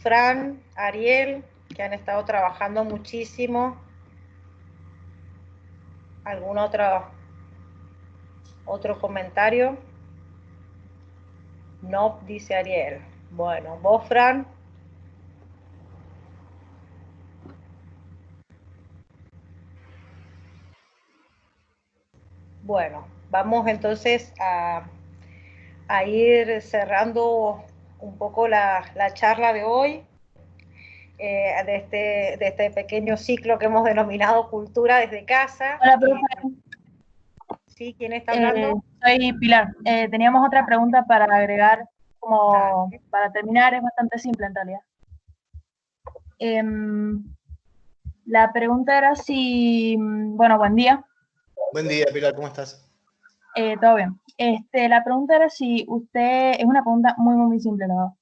Fran, Ariel, que han estado trabajando muchísimo. ¿Algún otro comentario? No, dice Ariel. Bueno, vos, Fran. Bueno, vamos entonces a ir cerrando un poco la charla de hoy, de este pequeño ciclo que hemos denominado Cultura desde Casa. Hola, profe. ¿Sí? ¿Quién está hablando? Soy Pilar. Teníamos otra pregunta para agregar, como Dale. para terminar, es bastante simple en realidad. La pregunta era si, bueno, buen día. Buen día, Pilar, ¿cómo estás? Todo bien. La pregunta era si usted, es una pregunta muy simple, la verdad.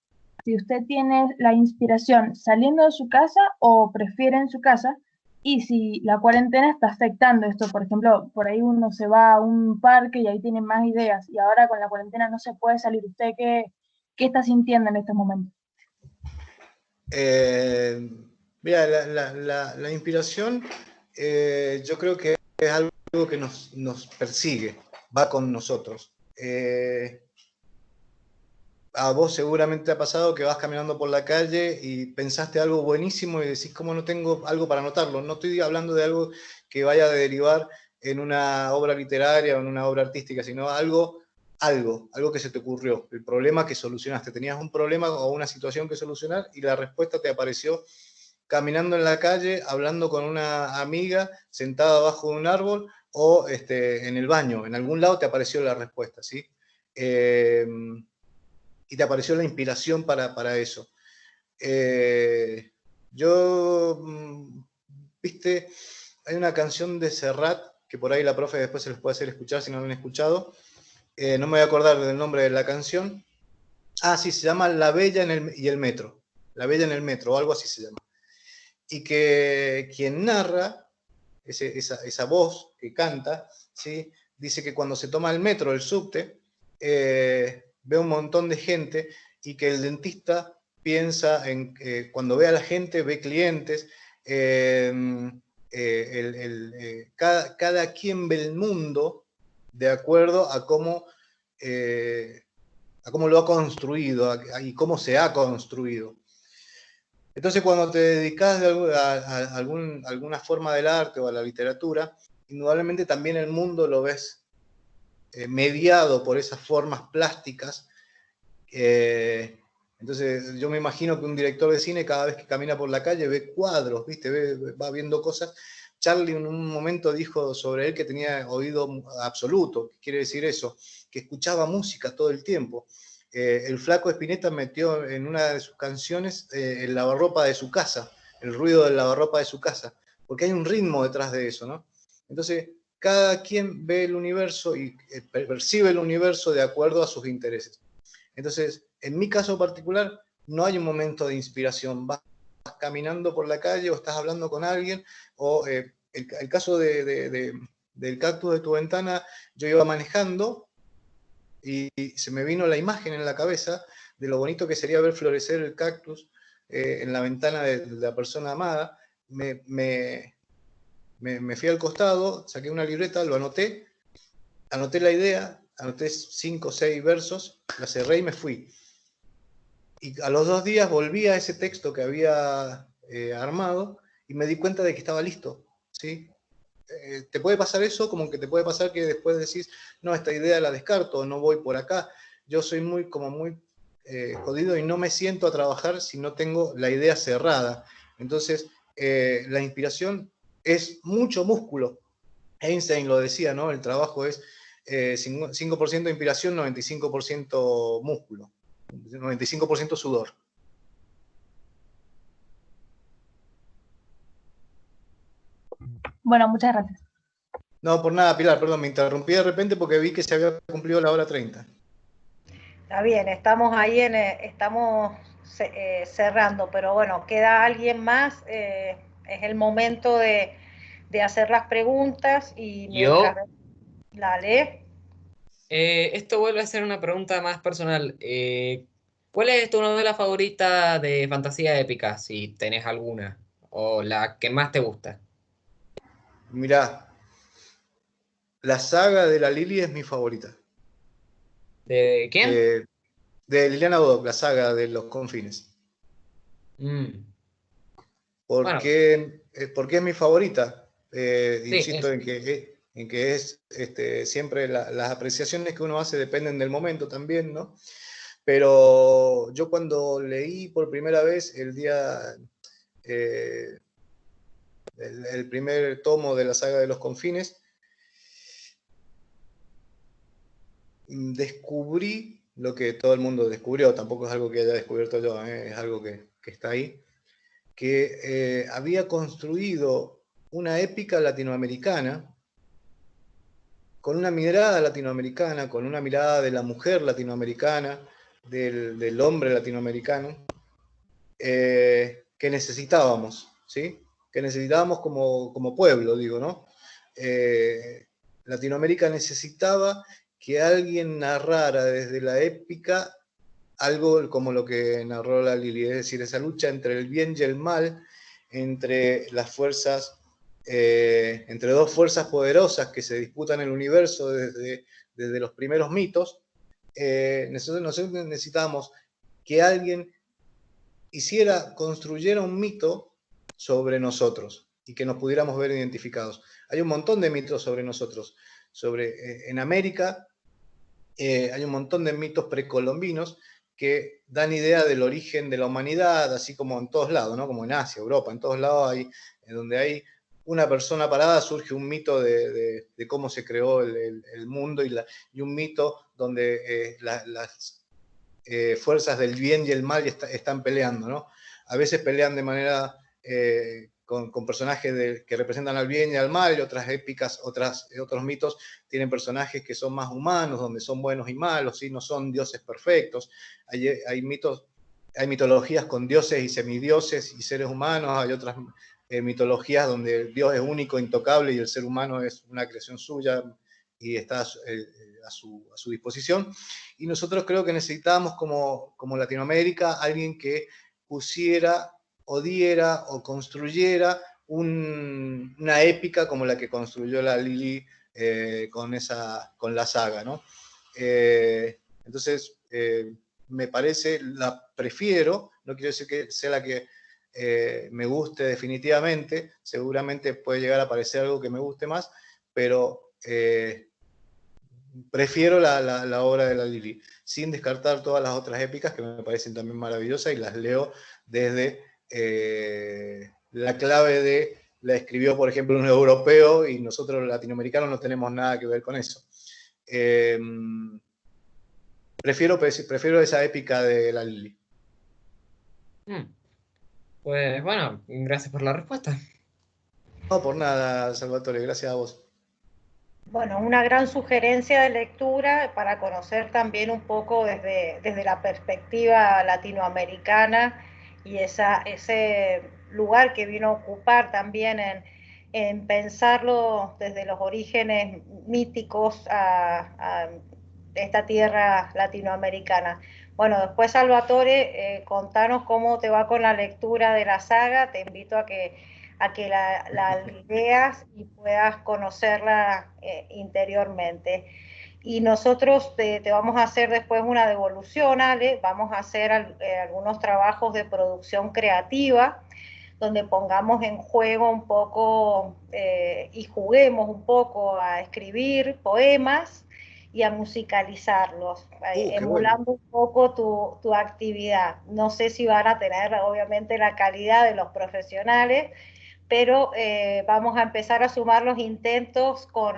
Si usted tiene la inspiración saliendo de su casa o prefiere en su casa, y si la cuarentena está afectando esto. Por ejemplo, por ahí uno se va a un parque y ahí tiene más ideas, y ahora con la cuarentena no se puede salir. ¿Usted qué está sintiendo en estos momentos? Mira, la inspiración yo creo que es algo que nos persigue, va con nosotros. A vos seguramente te ha pasado que vas caminando por la calle y pensaste algo buenísimo y decís, ¿cómo no tengo algo para anotarlo? No estoy hablando de algo que vaya a derivar en una obra literaria o en una obra artística, sino algo que se te ocurrió, el problema que solucionaste. Tenías un problema o una situación que solucionar y la respuesta te apareció caminando en la calle, hablando con una amiga, sentada abajo de un árbol o en el baño. En algún lado te apareció la respuesta, ¿sí? Y te apareció la inspiración para eso. Viste, hay una canción de Serrat, que por ahí la profe después se les puede hacer escuchar si no lo han escuchado. No me voy a acordar del nombre de la canción. Ah, sí, se llama La Bella y el Metro. La Bella en el Metro, o algo así se llama. Y que quien narra, esa voz que canta, ¿sí? Dice que cuando se toma el metro, el subte, ve un montón de gente y que el dentista piensa en, cuando ve a la gente, ve clientes, cada quien ve el mundo de acuerdo a cómo lo ha construido y cómo se ha construido. Entonces, cuando te dedicas a alguna forma del arte o a la literatura, indudablemente también el mundo lo ves mediado por esas formas plásticas. Entonces, yo me imagino que un director de cine cada vez que camina por la calle ve cuadros, ¿viste? Va viendo cosas. Charlie en un momento dijo sobre él que tenía oído absoluto. ¿Qué quiere decir eso? Que escuchaba música todo el tiempo. El Flaco Spinetta metió en una de sus canciones el lavarropa de su casa, el ruido del lavarropa de su casa, porque hay un ritmo detrás de eso, ¿no? Entonces, cada quien ve el universo y percibe el universo de acuerdo a sus intereses. Entonces, en mi caso particular, no hay un momento de inspiración. Vas caminando por la calle o estás hablando con alguien, o el caso del cactus de tu ventana, yo iba manejando y se me vino la imagen en la cabeza de lo bonito que sería ver florecer el cactus en la ventana de la persona amada. Me fui al costado, saqué una libreta, lo anoté la idea, anoté 5 o 6 versos, la cerré y me fui. Y a los 2 días volví a ese texto que había armado y me di cuenta de que estaba listo, ¿sí? Te puede pasar eso, como que te puede pasar que después decís, no, esta idea la descarto, no voy por acá. Yo soy muy jodido y no me siento a trabajar si no tengo la idea cerrada. Entonces, la inspiración es mucho músculo. Einstein lo decía, ¿no? El trabajo es 5% inspiración, 95% músculo, 95% sudor. Bueno, muchas gracias. No, por nada, Pilar, perdón, me interrumpí de repente porque vi que se había cumplido la hora 30. Está bien, estamos ahí estamos cerrando, pero bueno, queda alguien más, es el momento de hacer las preguntas y mientras Yo, dale. esto vuelve a ser una pregunta más personal. ¿Cuál es tu novela favorita de fantasía épica, si tenés alguna? ¿O la que más te gusta? Mirá, la saga de la Lili es mi favorita. ¿De quién? De Liliana Bodoc, la saga de los confines. Mm, ¿Por bueno, qué, por qué es mi favorita? sí, Insisto en que es siempre las apreciaciones que uno hace dependen del momento también, ¿no? Pero yo cuando leí por primera vez eh, el primer tomo de la saga de los confines, descubrí lo que todo el mundo descubrió, tampoco es algo que haya descubierto yo, es algo que está ahí, que había construido una épica latinoamericana, con una mirada latinoamericana, con una mirada de la mujer latinoamericana, del hombre latinoamericano, que necesitábamos, ¿sí? Que necesitábamos como pueblo, digo, ¿no? Latinoamérica necesitaba que alguien narrara desde la épica algo como lo que narró la Lili, es decir, esa lucha entre el bien y el mal, entre las fuerzas, entre dos fuerzas poderosas que se disputan el universo desde los primeros mitos. Nosotros necesitábamos que alguien construyera un mito sobre nosotros y que nos pudiéramos ver identificados. Hay un montón de mitos sobre nosotros. En América hay un montón de mitos precolombinos que dan idea del origen de la humanidad, así como en todos lados, ¿no? Como en Asia, Europa, en todos lados hay, en donde hay una persona parada surge un mito de cómo se creó el mundo y un mito donde las fuerzas del bien y el mal están peleando, ¿no? A veces pelean de manera con personajes que representan al bien y al mal, y otras épicas, otros mitos tienen personajes que son más humanos, donde son buenos y malos, ¿sí? No son dioses perfectos. Hay mitologías con dioses y semidioses y seres humanos, hay otras mitologías donde el Dios es único, intocable, y el ser humano es una creación suya y está a su disposición. Y nosotros creo que necesitábamos como Latinoamérica alguien que pusiera o diera o construyera una épica como la que construyó la Lili con la saga, ¿no? Entonces, me parece, la prefiero, no quiero decir que sea la que me guste definitivamente, seguramente puede llegar a aparecer algo que me guste más, pero prefiero la obra de la Lili, sin descartar todas las otras épicas que me parecen también maravillosas y las leo desde la clave de la escribió, por ejemplo, un europeo y nosotros los latinoamericanos no tenemos nada que ver con eso. Prefiero esa épica de la Lili. Pues bueno, gracias por la respuesta. No, por nada, Salvatore, gracias a vos. Bueno, una gran sugerencia de lectura para conocer también un poco desde la perspectiva latinoamericana y ese lugar que vino a ocupar también en pensarlo desde los orígenes míticos a esta tierra latinoamericana. Bueno, después Salvatore, contanos cómo te va con la lectura de la saga, te invito a que la leas y puedas conocerla interiormente. Y nosotros te vamos a hacer después una devolución, Ale, vamos a hacer algunos trabajos de producción creativa, donde pongamos en juego un poco y juguemos un poco a escribir poemas y a musicalizarlos, emulando Bueno. un poco tu actividad. No sé si van a tener obviamente la calidad de los profesionales, pero vamos a empezar a sumar los intentos con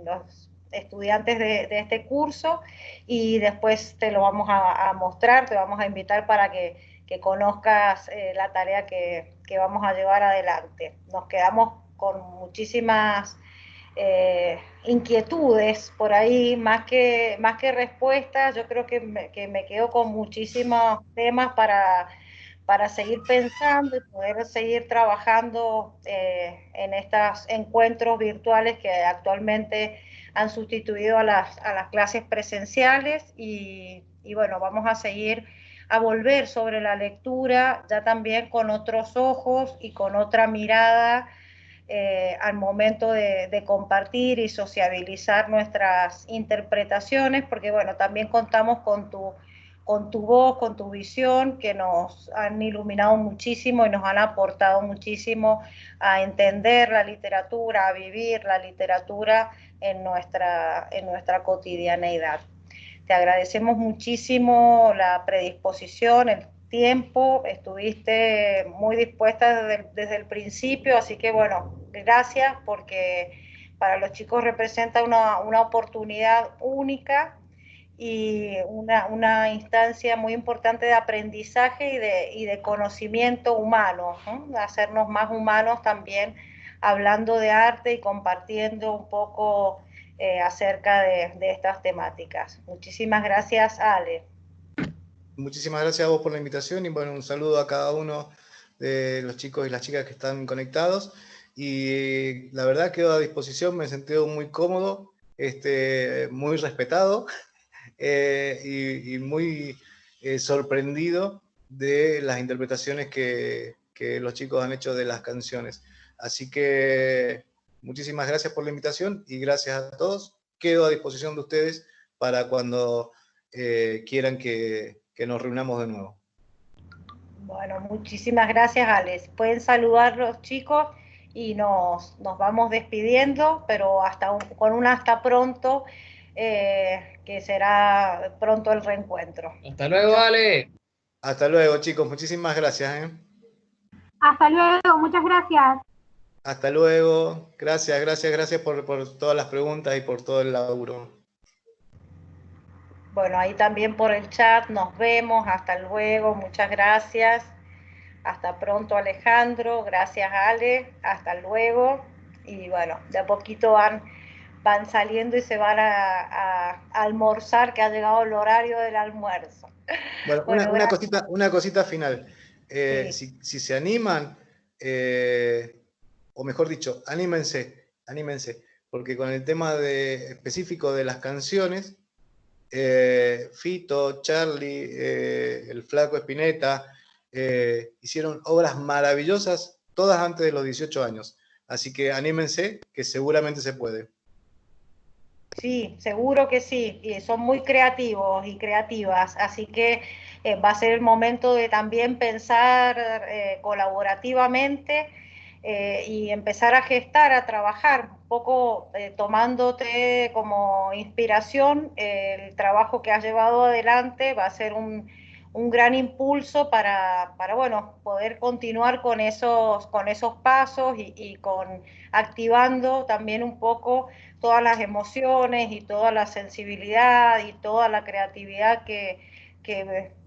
los estudiantes de este curso y después te lo vamos a mostrar, te vamos a invitar para que conozcas la tarea que vamos a llevar adelante. Nos quedamos con muchísimas inquietudes por ahí, más que respuestas. Yo creo que me quedo con muchísimos temas para seguir pensando y poder seguir trabajando en estos encuentros virtuales que actualmente han sustituido a las clases presenciales y bueno, vamos a seguir a volver sobre la lectura ya también con otros ojos y con otra mirada al momento de compartir y sociabilizar nuestras interpretaciones, porque bueno, también contamos con tu voz, con tu visión, que nos han iluminado muchísimo y nos han aportado muchísimo a entender la literatura, a vivir la literatura en nuestra cotidianeidad. Te agradecemos muchísimo la predisposición, el tiempo, estuviste muy dispuesta desde el principio, así que bueno, gracias, porque para los chicos representa una oportunidad única y una instancia muy importante de aprendizaje y de conocimiento humano, ¿no? De hacernos más humanos también, hablando de arte y compartiendo un poco acerca de estas temáticas. Muchísimas gracias, Ale. Muchísimas gracias a vos por la invitación y bueno, un saludo a cada uno de los chicos y las chicas que están conectados. Y la verdad quedo a disposición, me he sentido muy cómodo, muy respetado y muy sorprendido de las interpretaciones que los chicos han hecho de las canciones. Así que muchísimas gracias por la invitación y gracias a todos. Quedo a disposición de ustedes para cuando quieran que nos reunamos de nuevo. Bueno, muchísimas gracias, Alex. Pueden saludar los chicos y nos vamos despidiendo, pero con un hasta pronto, que será pronto el reencuentro. Hasta luego, Ale. Hasta luego, chicos. Muchísimas gracias. Hasta luego, muchas gracias. Hasta luego. Gracias por todas las preguntas y por todo el laburo. Bueno, ahí también por el chat nos vemos. Hasta luego, muchas gracias. Hasta pronto, Alejandro. Gracias, Ale. Hasta luego. Y bueno, de a poquito van saliendo y se van a almorzar, que ha llegado el horario del almuerzo. Bueno, una cosita final. Sí. Si se animan, o mejor dicho, anímense, porque con el tema específico de las canciones, Fito, Charlie, el Flaco Spinetta, hicieron obras maravillosas, todas antes de los 18 años. Así que anímense, que seguramente se puede. Sí, seguro que sí, y son muy creativos y creativas, así que va a ser el momento de también pensar colaborativamente y empezar a gestar, a trabajar, un poco tomándote como inspiración el trabajo que has llevado adelante, va a ser un gran impulso para bueno, poder continuar con esos pasos y con activando también un poco todas las emociones y toda la sensibilidad y toda la creatividad que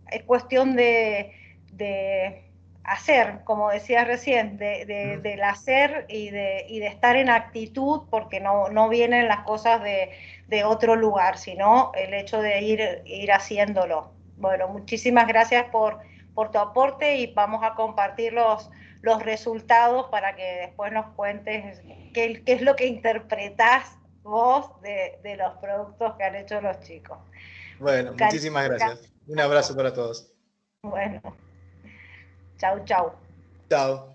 es cuestión de hacer, como decías recién, del hacer y de estar en actitud, porque no vienen las cosas de otro lugar, sino el hecho de ir haciéndolo. Bueno, muchísimas gracias por tu aporte y vamos a compartir los resultados para que después nos cuentes qué es lo que interpretás vos de los productos que han hecho los chicos. Bueno, muchísimas gracias. Un abrazo para todos. Bueno, chau, chau. Chao.